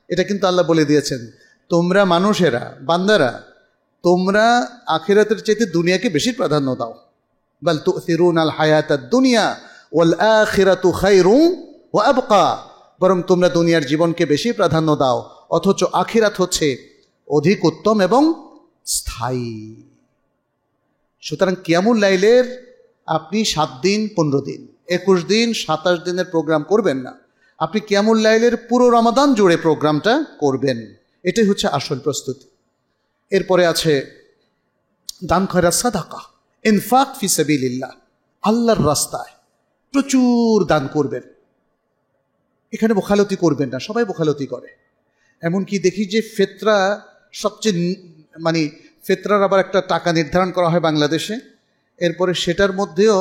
A: এটা কিন্তু আল্লাহ বলে দিয়েছেন, তোমরা মানুষেরা, বান্দারা, তোমরা আখিরাতের চাইতে দুনিয়াকে বেশি প্রাধান্য দাও। বাল তুসিরুনাল হায়াতাদ দুনিয়া ওয়াল আখিরাতু খায়রুন ওয়া আবকা, বরং তোমরা দুনিয়ার জীবনকে বেশি প্রাধান্য দাও, অথচ আখিরাত হচ্ছে অধিক উত্তম এবং স্থায়ী। সুতরাং কিয়ামুল লাইলের আপনি 7 দিন, 15 দিন, 21 দিন, 27 দিনের প্রোগ্রাম করবেন না, আপনি কিয়ামুল লাইলের পুরো রমাদান জুড়ে প্রোগ্রামটা করবেন। এটাই হচ্ছে আসল প্রস্তুতি। এরপরে আছে দান খয়রাত সাদাকা, ইনফাক ফি সাবিলিল্লাহ, আল্লাহর রাস্তায় প্রচুর দান করবেন। এখানে বোখালতি করবেন না, সবাই বোখালতি করে। এমনকি দেখি যে ফেতরা সবচেয়ে ফেতরার আবার একটা টাকা নির্ধারণ করা হয় বাংলাদেশে। এরপরে সেটার মধ্যেও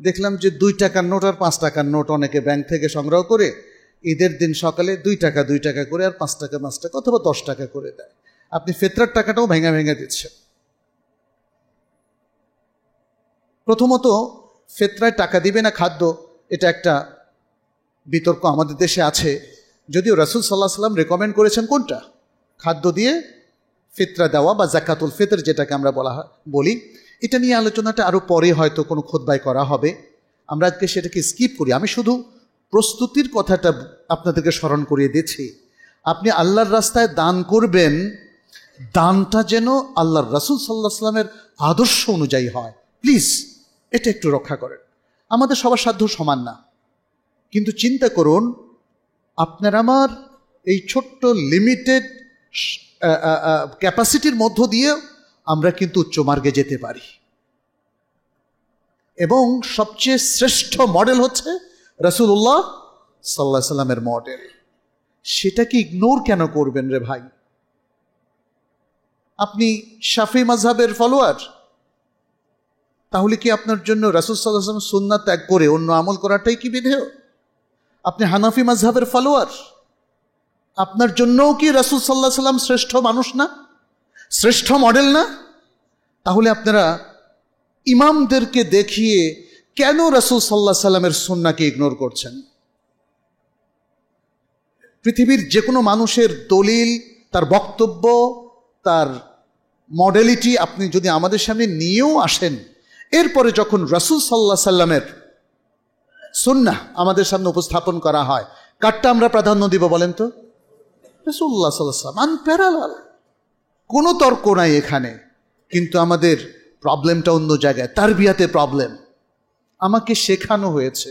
A: দেখলাম যে 2 টাকার নোট আর 5 টাকার নোট অনেকে ব্যাংক থেকে সংগ্রহ করে ঈদের দিন সকালে 2 টাকা 2 টাকা করে আর 5 টাকা 5 টাকা অথবা 10 টাকা করে দেয়। আপনি ফেতরার টাকাটাও ভেঙে ভেঙে দিচ্ছেন। প্রথমত ফেতরায় টাকা দিবে না খাদ্য, এটা একটা বিতর্ক আমাদের দেশে আছে। যদিও রাসূল সাল্লাল্লাহু আলাইহি ওয়াসাল্লাম রেকমেন্ড করেছেন কোনটা, খাদ্য দিয়ে ফিতরা দেওয়া বা যাকাতুল ফিতর যেটাকে আমরা বলি। এটা নিয়ে আলোচনাটা আরও পরে হয়তো কোনো খুতবায় করা হবে, আমরা আজকে সেটাকে স্কিপ করি। আমি শুধু প্রস্তুতির কথাটা আপনাদেরকে স্মরণ করিয়ে দিচ্ছি। আপনি আল্লাহর রাস্তায় দান করবেন, দানটা যেন আল্লাহর রাসূল সাল্লাল্লাহু আলাইহি ওয়াসাল্লামের আদর্শ অনুযায়ী হয়। প্লিজ এটা একটু রক্ষা করেন। আমাদের সবার সাধ্য সমান না, কিন্তু চিন্তা করুন আপনার আমার এই ছোট্ট লিমিটেড ক্যাপাসিটির মধ্য দিয়ে আমরা কিন্তু উচ্চ মার্গে যেতে পারি। এবং সবচেয়ে শ্রেষ্ঠ মডেল হচ্ছে রাসূলুল্লাহ সাল্লাল্লাহু আলাইহি ওয়াসাল্লামের মডেল। সেটাকে ইগনোর কেন করবেন রে ভাই? আপনি শাফি মাযহাবের ফলোয়ার, তাহলে কি আপনার জন্য রাসূল সাল্লাল্লাহু আলাইহি ওয়াসাল্লাম সুন্নাত ত্যাগ করে অন্য আমল করাটাই কি বিধেয়? আপনি হানাফি মাযহাবের ফলোয়ার, আপনার জন্যও কি রাসূল সাল্লাল্লাহু আলাইহি ওয়াসাল্লাম শ্রেষ্ঠ মানুষ না, শ্রেষ্ঠ মডেল না? তাহলে আপনারা ইমামদেরকে দেখিয়ে কেন রাসূল সাল্লাল্লাহু আলাইহি ওয়াসাল্লামের সুন্নাহকে ইগনোর করছেন? পৃথিবীর যে কোনো মানুষের দলিল, তার বক্তব্য, তার মডেলিটি আপনি যদি আমাদের সামনে নিয়েও আসেন, এরপরে যখন রাসূল সাল্লাল্লাহু আলাইহি ওয়াসাল্লামের সুন্নাহ আমাদের সামনে উপস্থাপন করা হয়, কারটা আমরা প্রাধান্য দিব বলেন তো? রাসূলুল্লাহ সাল্লাল্লাহু আলাইহি ওয়াসাল্লাম, আনপ্যারালাল, কোনো তর্ক নাই এখানে। কিন্তু আমাদের প্রবলেমটা অন্য জায়গায়, তারবিয়াতে প্রবলেম। আমাকে শেখানো হয়েছে,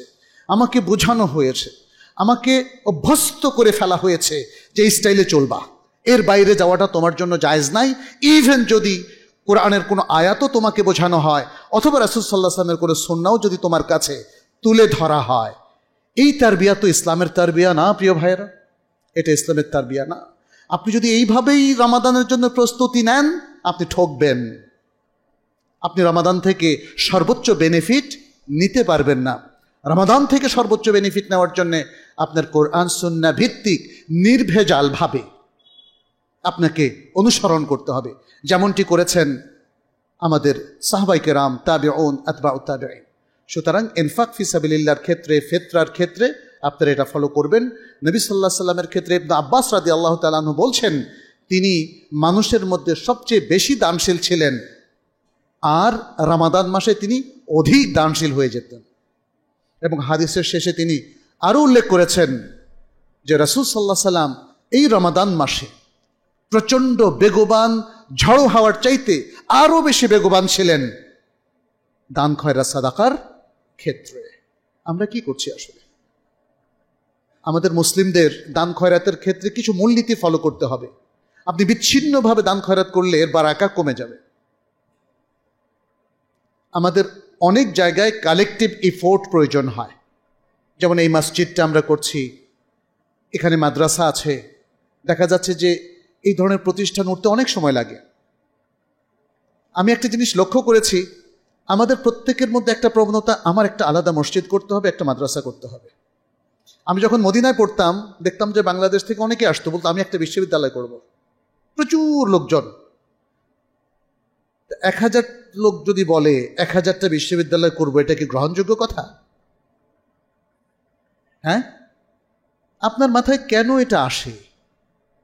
A: আমাকে বোঝানো হয়েছে, আমাকে অভ্যস্ত করে ফেলা হয়েছে যে এই স্টাইলে চলবা, এর বাইরে যাওয়াটা তোমার জন্য জায়েজ নাই। ইভেন যদি কোরআনের কোনো আয়াতও তোমাকে বোঝানো হয় অথবা রাসূল সাল্লাল্লাহু আলাইহি ওয়াসাল্লামের কোনো সুন্নাহও যদি তোমার কাছে তুলে ধরা হয়, এই তারবিয়া তো ইসলামের তারবিয়া না প্রিয় ভাইয়েরা, এটা ইসলামের তারবিয়া না। আপনি যদি এইভাবেই রমাদানের জন্য প্রস্তুতি নেন, আপনি ঠকবেন। আপনি রমাদান থেকে সর্বোচ্চ বেনিফিট নিতে পারবেন না। রমাদান থেকে সর্বোচ্চ বেনিফিট নেওয়ার জন্য আপনার কোরআন সুন্নাহ ভিত্তিক নির্ভেজালভাবে আপনাকে অনুসরণ করতে হবে, যেমনটি করেছেন আমাদের সাহাবায়ে কেরাম, তাবিউন, আতবাউত তাবিঈন। সুতরাং ইনফাক ফি সাবিলিল্লাহর ক্ষেত্রে, ফিতরার ক্ষেত্রে আপনারা এটা ফলো করবেন। নবী সাল্লাল্লাহু আলাইহি ওয়াসাল্লামের ক্ষেত্রে ইবনে আব্বাস রাদিয়াল্লাহু তাআলা আনহু বলছেন, তিনি মানুষের মধ্যে সবচেয়ে বেশি দানশীল ছিলেন, আর রমাদান মাসে তিনি অধিক দানশীল হয়ে যেতেন। এবং হাদিসের শেষে তিনি আরও উল্লেখ করেছেন যে রাসূল সাল্লাল্লাহু আলাইহি ওয়াসাল্লাম এই রমাদান মাসে প্রচণ্ড বেগবান, ঝড়ো হাওয়ার চাইতে আরও বেশি বেগবান ছিলেন দান খয়রাত সাদাকার ক্ষেত্রে। আমরা কি করছি আসলে? আমাদের মুসলিমদের দান খয়রাতের ক্ষেত্রে কিছু মূলনীতি ফলো করতে হবে। আপনি বিচ্ছিন্নভাবে দান খয়রাত করলে এর বারাকা কমে যাবে। আমাদের অনেক জায়গায় কালেকটিভ এফোর্ট প্রয়োজন হয়, যেমন এই মসজিদটা আমরা করছি, এখানে মাদ্রাসা আছে, দেখা যাচ্ছে যে এই ধরনের প্রতিষ্ঠান উঠতে অনেক সময় লাগে। আমি একটা জিনিস লক্ষ্য করেছি, আমাদের প্রত্যেকের মধ্যে একটা প্রবণতা, আমার একটা আলাদা মসজিদ করতে হবে, একটা মাদ্রাসা করতে হবে। আমি যখন মদিনায় পড়তাম দেখতাম যে বাংলাদেশ থেকে অনেকে আসতো, বলতো আমি একটা বিশ্ববিদ্যালয় করব। প্রচুর লোকজন। 1000 লোক যদি বলে 1000টা বিশ্ববিদ্যালয় করবো, এটা কি গ্রহণযোগ্য কথা? হ্যাঁ, আপনার মাথায় কেন এটা আসে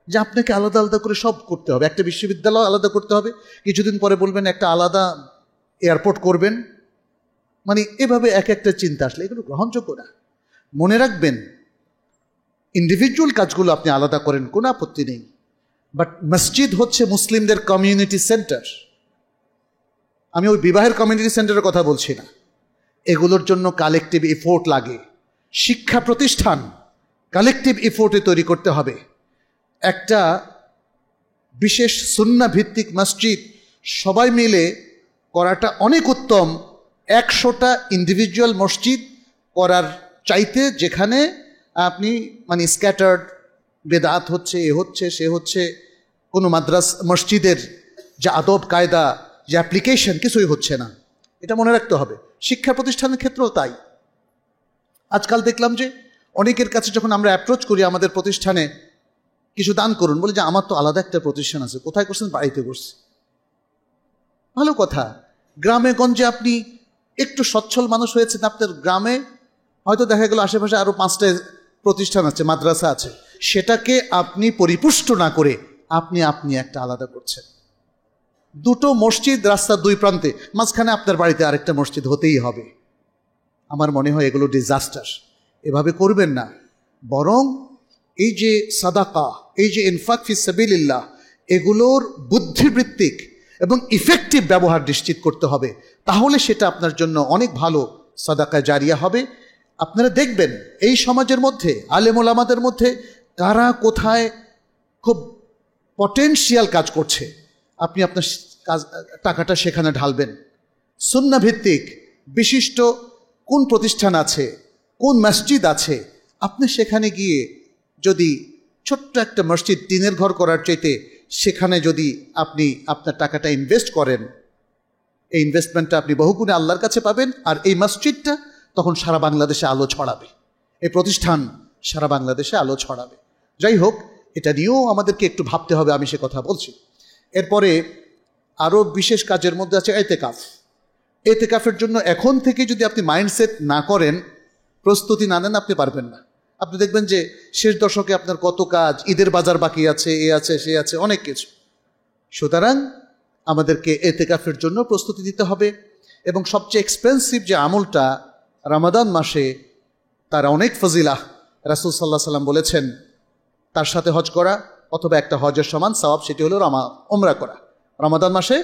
A: যে আপনাকে আলাদা আলাদা করে সব করতে হবে? একটা বিশ্ববিদ্যালয় আলাদা করতে হবে, কিছুদিন পরে বলবেন একটা আলাদা এয়ারপোর্ট করবেন। মানে এভাবে এক একটা চিন্তা আসলে এগুলো গ্রহণযোগ্য না। মনে রাখবেন, ইন্ডিভিজুয়াল কাজগুলো আপনি আলাদা করেন, কোনো আপত্তি নেই, বাট মসজিদ হচ্ছে মুসলিমদের কমিউনিটি সেন্টার। আমি ওই বিবাহের কমিউনিটি সেন্টারের কথা বলছি না। এগুলোর জন্য কালেকটিভ এফোর্ট লাগে। শিক্ষা প্রতিষ্ঠান কালেকটিভ এফোর্টে তৈরি করতে হবে। একটা বিশেষ সুন্নাহ ভিত্তিক মসজিদ সবাই মিলে করাটা অনেক উত্তম 100টা ইন্ডিভিজুয়াল মসজিদ করার চাইতে, যেখানে আপনি মানে স্ক্যাটার্ড বেদাত হচ্ছে, এ হচ্ছে সে হচ্ছে, কোনো মসজিদের যে আদব কায়দা, যে অ্যাপ্লিকেশন কিছুই হচ্ছে না। এটা মনে রাখতে হবে। শিক্ষা প্রতিষ্ঠানের ক্ষেত্রেও তাই। আজকাল দেখলাম যে অনেকের কাছে যখন আমরা অ্যাপ্রোচ করি আমাদের প্রতিষ্ঠানে কিছু দান করুন, বলে যে আমার তো আলাদা একটা প্রতিষ্ঠান আছে। কোথায় করছেন? বাড়িতে করছি। ভালো কথা। গ্রামে গঞ্জে আপনি একটু সচ্ছল মানুষ হয়েছেন, আপনার গ্রামে হয়তো দেখা গেল আশেপাশে আরো 5টা প্রতিষ্ঠান আছে, মাদ্রাসা আছে, সেটাকে আপনি পরিপুষ্ট না করে আপনি একটা আলাদা করছেন। দুটো মসজিদ রাস্তার 2 প্রান্তে, মাঝখানে আপনার বাড়িতে আরেকটা মসজিদ হতেই হবে। আমার মনে হয় এগুলো ডিজাস্টার। এভাবে করবেন না। বরং এই যে সাদাকা, এই যে ইনফাক ফি সাবিলিল্লাহ, এগুলোর বুদ্ধিবৃত্তিক এবং ইফেক্টিভ ব্যবহার নিশ্চিত করতে হবে। তাহলে সেটা আপনার জন্য অনেক ভালো সাদাকা জারিয়া হবে। আপনারা দেখবেন এই সমাজের মধ্যে আলেম ওলামাদের মধ্যে কারা কোথায় খুব পটেনশিয়াল কাজ করছে, আপনি আপনার টাকাটা সেখানে ঢালবেন। সুন্নাহ ভিত্তিক বিশিষ্ট কোন প্রতিষ্ঠান আছে, কোন মসজিদ আছে, আপনি সেখানে গিয়ে যদি ছোট্ট একটা মসজিদ, টিনের ঘর করার চাইতে সেখানে যদি আপনি আপনার টাকাটা ইনভেস্ট করেন, এই ইনভেস্টমেন্টটা আপনি বহুগুণে আল্লাহর কাছে পাবেন। আর এই মসজিদটা তখন সারা বাংলাদেশে আলো ছড়াবে, এই প্রতিষ্ঠান সারা বাংলাদেশে আলো ছড়াবে। যাই হোক, এটা নিয়েও আমাদেরকে একটু ভাবতে হবে, আমি সে কথা বলছি। এরপরে আরও বিশেষ কাজের মধ্যে আছে এতেকাফ। এতেকাফের জন্য এখন থেকে যদি আপনি মাইন্ডসেট না করেন, প্রস্তুতি না নেন, আপনি পারবেন না। আপনি দেখবেন যে শেষ দশকে আপনার কত কাজ, ঈদের বাজার বাকি আছে, এ আছে সে আছে, অনেক কিছু। সুতরাং আমাদেরকে এতেকাফের জন্য প্রস্তুতি নিতে হবে। এবং সবচেয়ে এক্সপেন্সিভ যে আমলটা রমাদান মাসে, তার অনেক ফজিলাহ। রাসূল সাল্লাল্লাহু আলাইহি ওয়াসাল্লাম বলেছেন তার সাথে হজ করা অথবা একটা হজের সমান সওয়াব, সেটি হলো ওমরা করা। রমাদান মাসে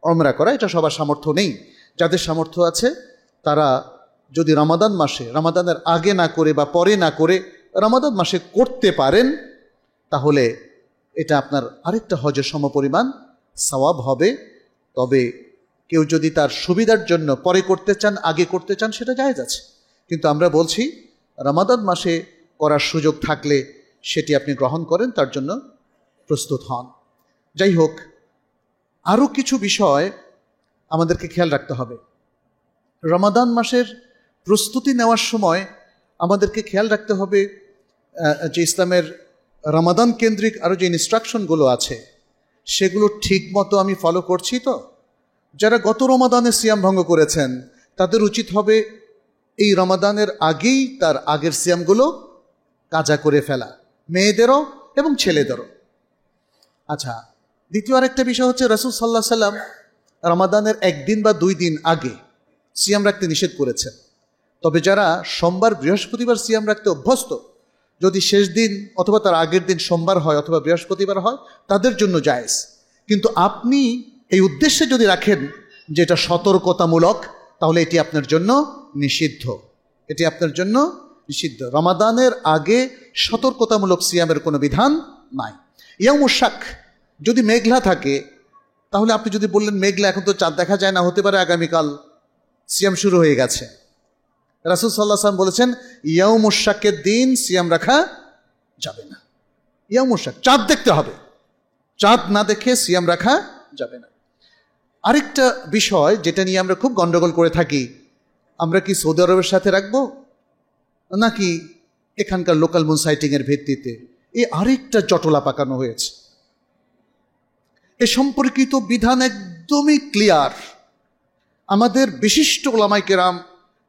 A: ওমরা করা, এটা সবার সামর্থ্য নেই। যাদের সামর্থ্য আছে তারা যদি রমাদান মাসে, রমাদানের আগে না করে বা পরে না করে রমাদান মাসে করতে পারেন, তাহলে এটা আপনার আরেকটা হজের সমপরিমাণ সওয়াব হবে। তবে কেউ যদি তার সুবিধার জন্য পরে করতে চান, আগে করতে চান, সেটা জায়েজ আছে। কিন্তু আমরা বলছি রমাদান মাসে করার সুযোগ থাকলে সেটি আপনি গ্রহণ করেন, তার জন্য প্রস্তুত হন। যাই হোক, আরও কিছু বিষয় আমাদেরকে খেয়াল রাখতে হবে। রমাদান মাসের প্রস্তুতি নেওয়ার সময় আমাদেরকে খেয়াল রাখতে হবে যে ইসলামের রমাদান কেন্দ্রিক আরও যে ইনস্ট্রাকশনগুলো আছে সেগুলো ঠিক মতো আমি ফলো করছি তো। যারা গত রমাদানে সিয়াম ভঙ্গ করেছেন তাদের উচিত হবে এই রমাদানের আগেই তার আগের সিয়ামগুলো কাজা করে ফেলা, মেয়েদেরও এবং ছেলেদেরও। আচ্ছা, দ্বিতীয় আরেকটা বিষয় হচ্ছে রাসূল সাল্লাল্লাহু আলাইহি সাল্লাম রমাদানের 1 দিন বা 2 দিন আগে সিয়াম রাখতে নিষেধ করেছেন। তবে যারা সোমবার বৃহস্পতিবার সিয়াম রাখতে অভ্যস্ত, যদি শেষ দিন অথবা তার আগের দিন সোমবার হয় অথবা বৃহস্পতিবার হয়, তাদের জন্য জায়েজ। কিন্তু আপনি এই উদ্দেশ্যে যদি রাখেন যে এটা সতর্কতামূলক, তাহলে এটি আপনার জন্য নিষিদ্ধ। এটি আপনার জন্য নিষিদ্ধ। রমাদানের আগে সতর্কতামূলক সিয়ামের কোনো বিধান নাই। ইয়াউমুশ শাক, যদি মেঘলা থাকে, তাহলে আপনি যদি বললেন মেঘলা, এখন তো চাঁদ দেখা যায় না, হতে পারে আগামীকাল সিয়াম শুরু হয়ে গেছে। রাসূল সাল্লাল্লাহু আলাইহি ওয়াসাল্লাম বলেছেন ইয়াউমুশ শাকের দিন সিয়াম রাখা যাবে না। ইয়াউমুশ শাক, চাঁদ দেখতে হবে, চাঁদ না দেখে সিয়াম রাখা যাবে না। আরেকটা বিষয় যেটা নিয়ে আমরা খুব গন্ডগোল করে থাকি, আমরা কি সৌদি আরবের সাথে রাখবো নাকি এখানকার লোকাল মুন সাইটিংয়ের ভিত্তিতে এই আরেকটা জটলা পাকানো হয়েছে। এ সম্পর্কিত বিধান একদমই ক্লিয়ার। আমাদের বিশিষ্ট ওলামায়ে কেরাম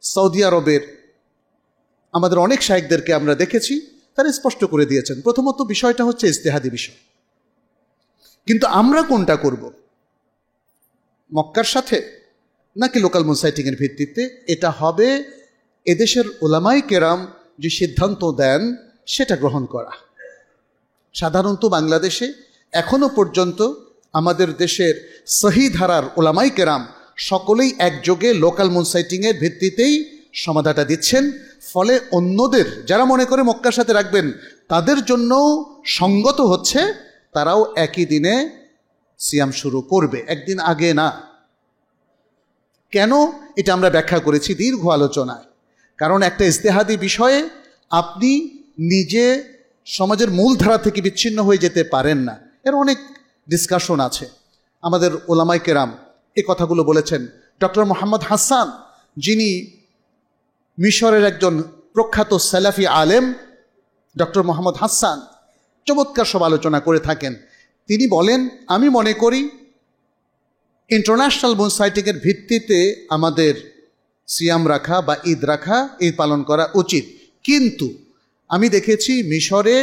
A: সৌদি আরবের আমাদের অনেক শায়েখদেরকে আমরা দেখেছি, তারা স্পষ্ট করে দিয়েছেন। প্রথমত বিষয়টা হচ্ছে ইজতিহাদি বিষয়, কিন্তু আমরা কোনটা করব, মক্কার সাথে নাকি লোকাল মুন সাইটিংয়ের ভিত্তিতে? এটা হবে এদেশের ওলামায়ে কেরাম যে সিদ্ধান্ত দেন সেটা গ্রহণ করা। সাধারণত বাংলাদেশে এখনো পর্যন্ত আমাদের দেশের সহি ধারার ওলামায়ে কেরাম সকলেই একযোগে লোকাল মুন সাইটিংয়ের ভিত্তিতেই সমাধানটা দিচ্ছেন। ফলে অন্যদের যারা মনে করে মক্কার সাথে রাখবেন তাদের জন্য সঙ্গত হচ্ছে তারাও একই দিনে সিয়াম শুরু করবে, একদিন আগে না। কেন? এটা আমরা ব্যাখ্যা করেছি দীর্ঘ আলোচনায়। কারণ একটা ইজতিহাদি বিষয়ে আপনি নিজে সমাজের মূলধারা থেকে বিচ্ছিন্ন হয়ে যেতে পারেন না। এর অনেক ডিসকাশন আছে। আমাদের ওলামায়ে কেরাম এই কথাগুলো বলেছেন। ডক্টর মোহাম্মদ হাসান, যিনি মিশরের একজন প্রখ্যাত সালাফি আলেম, ডক্টর মোহাম্মদ হাসান চমৎকার সব আলোচনা করে থাকেন। তিনি বলেন, আমি মনে করি ইন্টারন্যাশনাল মুন সাইটিংয়ের ভিত্তিতে আমাদের সিয়াম রাখা বা ঈদ রাখা, ঈদ পালন করা উচিত। কিন্তু আমি দেখেছি মিশরে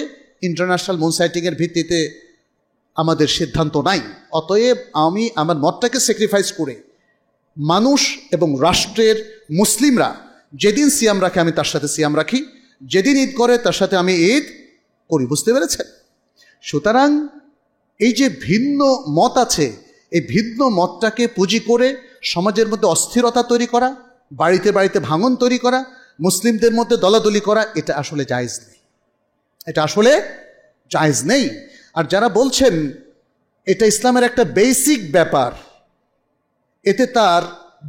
A: ইন্টারন্যাশনাল মুন সাইটিংয়ের ভিত্তিতে আমাদের সিদ্ধান্ত নাই। অতএব আমি আমার মতটাকে স্যাক্রিফাইস করে মানুষ এবং রাষ্ট্রের মুসলিমরা যেদিন সিয়াম রাখে আমি তার সাথে সিয়াম রাখি, যেদিন ঈদ করে তার সাথে আমি ঈদ করি। বুঝতে পেরেছেন? সুতরাং এই যে ভিন্ন মত আছে, এই ভিন্ন মতটাকে পুঁজি করে সমাজের মধ্যে অস্থিরতা তৈরি করা, বাড়িতে বাড়িতে ভাঙন তৈরি করা, মুসলিমদের মধ্যে দলাদলি করা, এটা আসলে জায়েজ নেই। এটা আসলে জায়েজ নেই। আর যারা বলছেন এটা ইসলামের একটা বেসিক ব্যাপার, এতে তার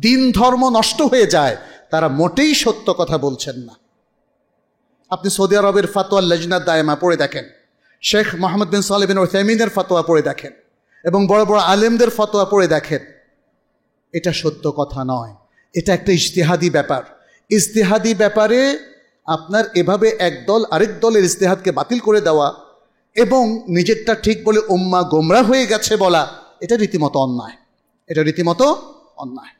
A: দিন ধর্ম নষ্ট হয়ে যায়, তারা মোটেই সত্য কথা বলছেন না। আপনি সৌদি আরবের ফাতোয়া লাজনা দায়মা পড়ে দেখেন, শেখ মোহাম্মদ বিন সালেহ বিন উসাইমিনের ফতোয়া পড়ে দেখেন, এবং বড় বড় আলেমদের ফতোয়া পড়ে দেখেন। এটা সত্য কথা নয়, এটা একটা ইজতিহাদি ব্যাপার। ইজতিহাদি ব্যাপারে আপনার এভাবে একদল আরেক দলের ইজতিহাদকে বাতিল করে দেওয়া এবং নিজেরটা ঠিক বলে উম্মাহ গোমরাহ হয়ে গেছে বলা, এটা রীতিমতো অন্যায়। এটা রীতিমতো অন্যায়।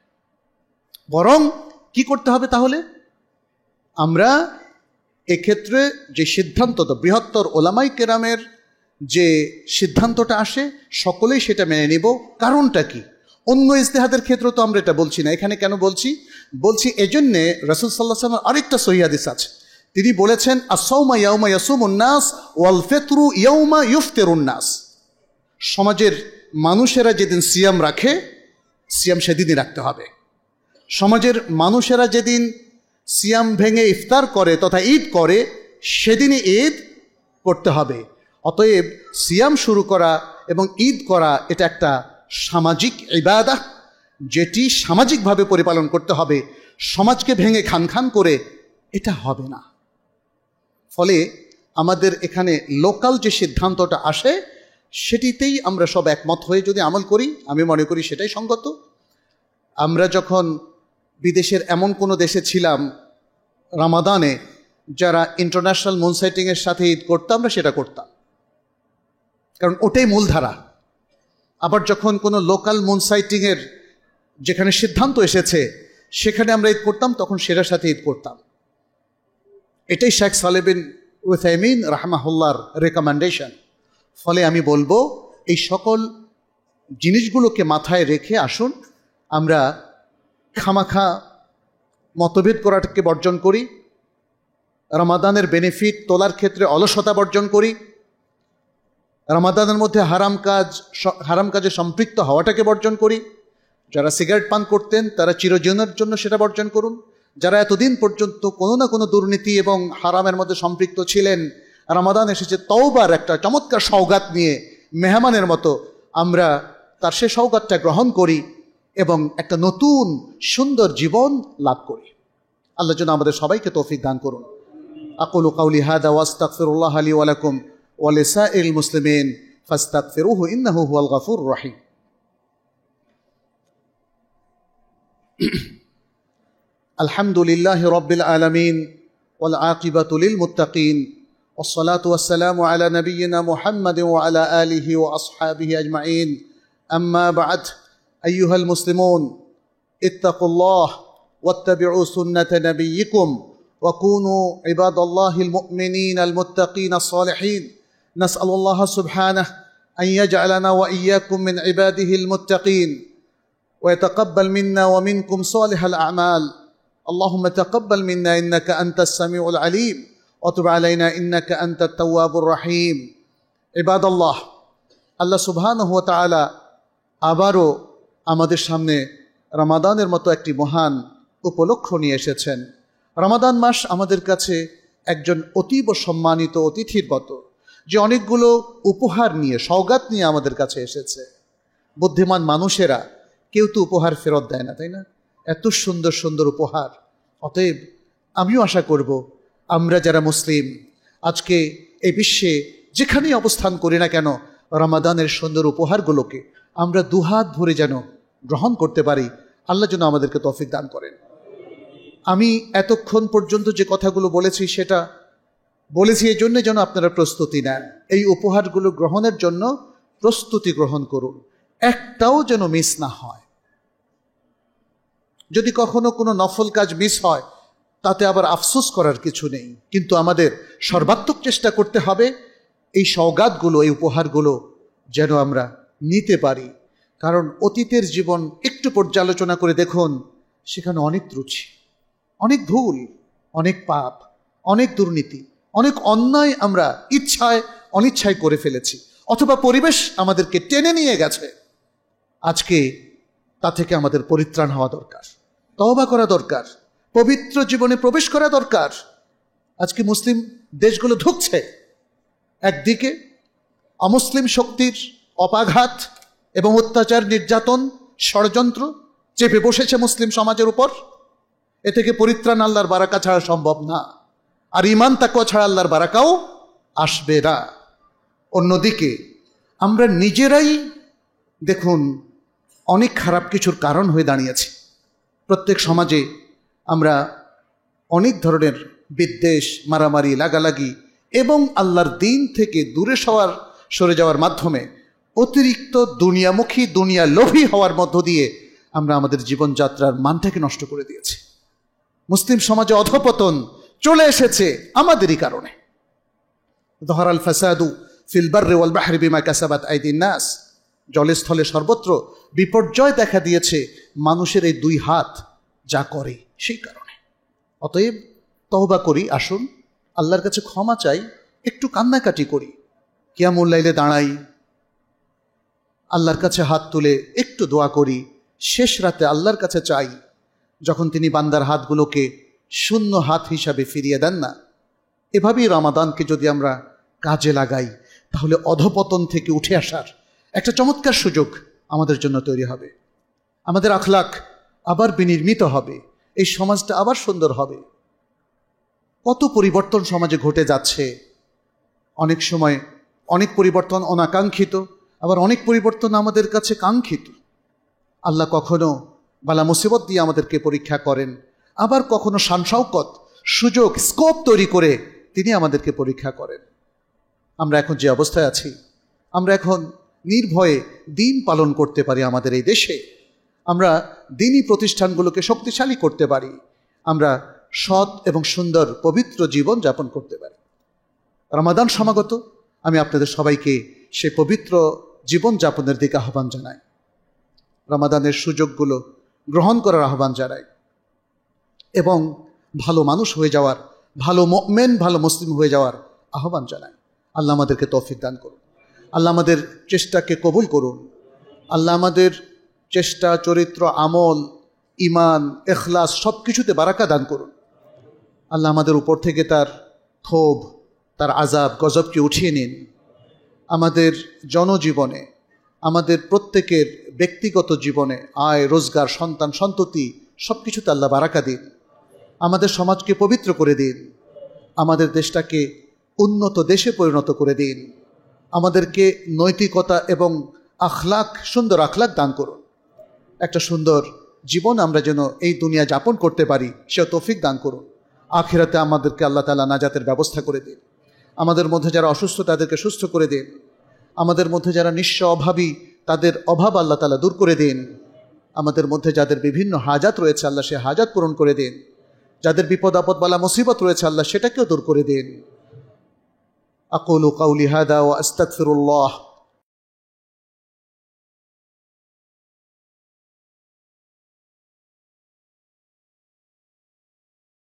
A: বরং কি করতে হবে তাহলে? আমরা এক্ষেত্রে যে সিদ্ধান্তটা বৃহত্তর ওলামায়ে কেরামের যে সিদ্ধান্তটা আসে সকলেই সেটা মেনে নিব। কারণটা কি? অন্য ইজতিহাদের ক্ষেত্রে তো আমরা এটা বলছি না। এখানে কেন বলছি? বলছি এজন্যে রাসূল সাল্লাল্লাহু আলাইহি ওয়াসাল্লামের আরেকটা সহিহ হাদিস আছে। তিনি বলেছেন, আস-সাওমু ইয়াওমা ইয়াসুমুন নাস ওয়াল ফিতরু ইয়াওমা ইফতিরুন নাস। সমাজের মানুষেরা যেদিন সিয়াম রাখে, সিয়াম সেদিনই রাখতে হবে। সমাজের মানুষেরা যেদিন সিয়াম ভেঙে ইফতার করে তথা ঈদ করে, সেদিনই ঈদ করতে হবে। অতএব সিয়াম শুরু করা এবং ঈদ করা এটা একটা সামাজিক ইবাদত, যেটি সামাজিকভাবে পরিপালন করতে হবে। সমাজকে ভেঙে খান খান করে এটা হবে না। ফলে আমাদের এখানে লোকাল যে সিদ্ধান্তটা আসে সেটিতেই আমরা সব একমত হয়ে যদি আমল করি, আমি মনে করি সেটাই সঙ্গত। আমরা যখন বিদেশের এমন কোনো দেশে ছিলাম রমাদানে যারা ইন্টারন্যাশনাল মুন সাইটিংয়ের সাথে ঈদ করতাম, আমরা সেটা করতাম, কারণ ওটাই মূলধারা। আবার যখন কোনো লোকাল মুন সাইটিংয়ের যেখানে সিদ্ধান্ত এসেছে সেখানে আমরা ঈদ করতাম, তখন সেটার সাথে ঈদ করতাম। এটাই শেখ সালেহ বিন উসাইমিন রাহমাহুল্লাহর রেকমেন্ডেশন। ফলে আমি বলবো এই সকল জিনিসগুলোকে মাথায় রেখে আসুন আমরা খামাখা মতভেদ করাটাকে বর্জন করি, রমাদানের বেনিফিট তোলার ক্ষেত্রে অলসতা বর্জন করি, রমাদানের মধ্যে হারাম কাজে সম্পৃক্ত হওয়াটাকে বর্জন করি। যারা সিগারেট পান করতেন তারা চিরজীবনের জন্য সেটা বর্জন করুন। যারা এতদিন পর্যন্ত কোনো না কোনো দুর্নীতি এবং হারামের মধ্যে সম্পৃক্ত ছিলেন, রমাদান এসেছে তওবার একটা চমৎকার সওগাত নিয়ে, মেহমানের মতো আমরা তার সে সওগাতটা গ্রহণ করি এবং একটা নতুন সুন্দর জীবন লাভ করি। আল্লাহ যেন আমাদের সবাইকে তৌফিক দান করুন। আকুলু কাউলি হাদা ওয়াস্তাগফিরুল্লাহ লি ওয়া লাকুম ওয়া লিসাইরিল মুসলিমিন ফাস্তাগফিরুহু ইন্নাহু হুয়াল গফুরুর রহিম। আলহামদুলিল্লাহি রাব্বিল আলামিন والعاقبة للمتقين والصلاة والسلام على نبينا محمد وعلى آله وأصحابه أجمعين أما بعد أيها المسلمون اتقوا الله واتبعوا سنة نبيكم وكونوا عباد الله المؤمنين المتقين الصالحين نسأل الله سبحانه أن يجعلنا وإياكم من عباده المتقين ويتقبل منا ومنكم صالح الأعمال اللهم تقبل منا إنك أنت السميع العليم وتب علينا إنك أنت التواب الرحيم عباد الله আল্লাহ সুবহানাহু ওয়া তাআলা আবারও আমাদের সামনে রমাদানের মতো একটি মহান উপলক্ষ নিয়ে এসেছেন। রমাদান মাস আমাদের কাছে একজন অতীব সম্মানিত অতিথির মতো, যে অনেকগুলো উপহার নিয়ে সওগাত নিয়ে আমাদের কাছে এসেছে। বুদ্ধিমান মানুষেরা কেউ তো উপহার ফেরত দেয় না, তাই না? এত সুন্দর সুন্দর উপহার। অতএব আমিও আশা করব আমরা যারা মুসলিম আজকে এই বিশ্বে যেখানেই অবস্থান করি না কেন, রমাদানের সুন্দর উপহারগুলোকে আমরা দুহাত ভরে যেন গ্রহণ করতে পারি। আল্লাহ যেন আমাদেরকে তৌফিক দান করেন। আমি এতক্ষণ পর্যন্ত যে কথাগুলো বলেছি সেটা বলেছি এই জন্য যেন আপনারা প্রস্তুতি নেন। এই উপহারগুলো গ্রহণের জন্য প্রস্তুতি গ্রহণ করুন, একটাও যেন মিস না হয়। যদি কখনো কোনো নফল কাজ মিস হয় তাতে আবার আফসোস করার কিছু নেই, কিন্তু আমাদের সর্বাত্মক চেষ্টা করতে হবে এই সওগাতগুলো, এই উপহারগুলো যেন আমরা নিতে পারি। কারণ অতীতের জীবন একটু পর্যালোচনা করে দেখুন, সেখানে অনেক ত্রুটি, অনেক ভুল, অনেক পাপ, অনেক দুর্নীতি, অনেক অন্যায় আমরা ইচ্ছায় অনিচ্ছায় করে ফেলেছি, অথবা পরিবেশ আমাদেরকে টেনে নিয়ে গেছে। আজকে তা থেকে আমাদের পরিত্রাণ হওয়া দরকার, তওবা করা দরকার, পবিত্র জীবনে প্রবেশ করা দরকার। আজকে মুসলিম দেশগুলো ধুঁকছে, একদিকে অমুসলিম শক্তির অপাঘাত এবং অত্যাচার, নির্যাতন, ষড়যন্ত্র চেপে বসেছে মুসলিম সমাজের উপর। এ থেকে পরিত্রাণ আল্লাহর বারাকা ছাড়া সম্ভব না, আর ঈমান তাকওয়া ছাড়া আল্লাহর বারাকাও আসবে না। অন্যদিকে আমরা নিজেরাই দেখুন অনেক খারাপ কিছুর কারণ হয়ে দাঁড়িয়েছি। প্রত্যেক সমাজে আমরা অনেক ধরনের বিদ্বেষ, মারামারি, লাগালাগি এবং আল্লাহর দিন থেকে দূরে সরে যাওয়ার মাধ্যমে অতিরিক্ত দুনিয়ামুখী, দুনিয়া লোভী হওয়ার মধ্য দিয়ে আমরা আমাদের জীবনযাত্রার মানটাকে নষ্ট করে দিয়েছি। মুসলিম সমাজে অধঃপতন চলে এসেছে আমাদেরই কারণে। যহরাল ফাসাদু ফিল বাররি ওয়াল বাহরি বিমা কাসাবাত আইদিন নাস, জলে স্থলে সর্বত্র বিপর্যয় দেখা দিয়েছে মানুষের এই দুই হাত যা করে সেই কারণে। অতএব তওবা করি, আসুন আল্লাহর কাছে ক্ষমা চাই, একটু কান্নাকাটি করি, কিয়ামুল লাইলে দাঁড়াই, আল্লাহর কাছে হাত তুলে একটু দোয়া করি, শেষ রাতে আল্লাহর কাছে চাই, যখন তিনি বান্দার হাতগুলোকে শূন্য হাত হিসাবে ফিরিয়ে দেন না। এভাবেই রমাদানকে যদি আমরা কাজে লাগাই তাহলে অধঃপতন থেকে উঠে আসার একটা চমৎকার সুযোগ আমাদের জন্য তৈরি হবে। আমাদের আখলাক আবার বিনির্মিত হবে, এই সমাজটা আবার সুন্দর হবে। কত পরিবর্তন সমাজে ঘটে যাচ্ছে, অনেক সময় অনেক পরিবর্তন অনাকাঙ্ক্ষিত, আবার অনেক পরিবর্তন আমাদের কাছে কাঙ্ক্ষিত। আল্লাহ কখনো বালা মুসিবত দিয়ে আমাদেরকে পরীক্ষা করেন, আবার কখনো শান শওকত, সুযোগ, স্কোপ তৈরি করে তিনি আমাদেরকে পরীক্ষা করেন। আমরা এখন যে অবস্থায় আছি, আমরা এখন নির্ভয়ে দিন পালন করতে পারি আমাদের এই দেশে, আমরা দিনী প্রতিষ্ঠানগুলোকে শক্তিশালী করতে পারি, আমরা সৎ এবং সুন্দর পবিত্র জীবন যাপন করতে পারি। রমাদান সমাগত, আমি আপনাদের সবাইকে সে পবিত্র জীবন যাপনের দিকে আহ্বান জানাই, রমাদানের সুযোগগুলো গ্রহণ করার আহ্বান জানাই এবং ভালো মানুষ হয়ে যাওয়ার, ভালো মুমিন, ভালো মুসলিম হয়ে যাওয়ার আহ্বান জানাই। আল্লাহ আমাদেরকে তৌফিক দান করুন, আল্লাহ আমাদের চেষ্টাকে কবুল করুন, আল্লাহ আমাদের চেষ্টা, চরিত্র, আমল, ইমান, ইখলাস সব কিছুতে বারাকা দান করুন। আল্লাহ আমাদের উপর থেকে তার ক্ষোভ, তার আযাব, গজবকে উঠিয়ে নিন। আমাদের জনজীবনে, আমাদের প্রত্যেকের ব্যক্তিগত জীবনে, আয় রোজগার, সন্তান সন্ততি সব কিছুতে আল্লাহ বারাকা দিন। আমাদের সমাজকে পবিত্র করে দিন, আমাদের দেশটাকে উন্নত দেশে পরিণত করে দিন। আমাদেরকে নৈতিকতা এবং আখলাক, সুন্দর আখলাক দান করুন। একটা সুন্দর জীবন আমরা যেন এই দুনিয়া যাপন করতে পারি, সে তৌফিক দান করুন। আখিরাতে আমাদেরকে আল্লাহ তাআলা নাজাতের ব্যবস্থা করে দিন। আমাদের মধ্যে যারা অসুস্থ তাদেরকে সুস্থ করে দিন। আমাদের মধ্যে যারা নিঃস্ব অভাবী তাদের অভাব আল্লাহ তাআলা দূর করে দিন। আমাদের মধ্যে যাদের বিভিন্ন হাজাত রয়েছে আল্লাহ সে হাজাত পূরণ করে দিন। যাদের বিপদ আপদ বালা মুসিবত রয়েছে আল্লাহ সেটাকেও দূর করে দিন। আকুলু কাউলি হাদা ওয়া আস্তাগফিরুল্লাহ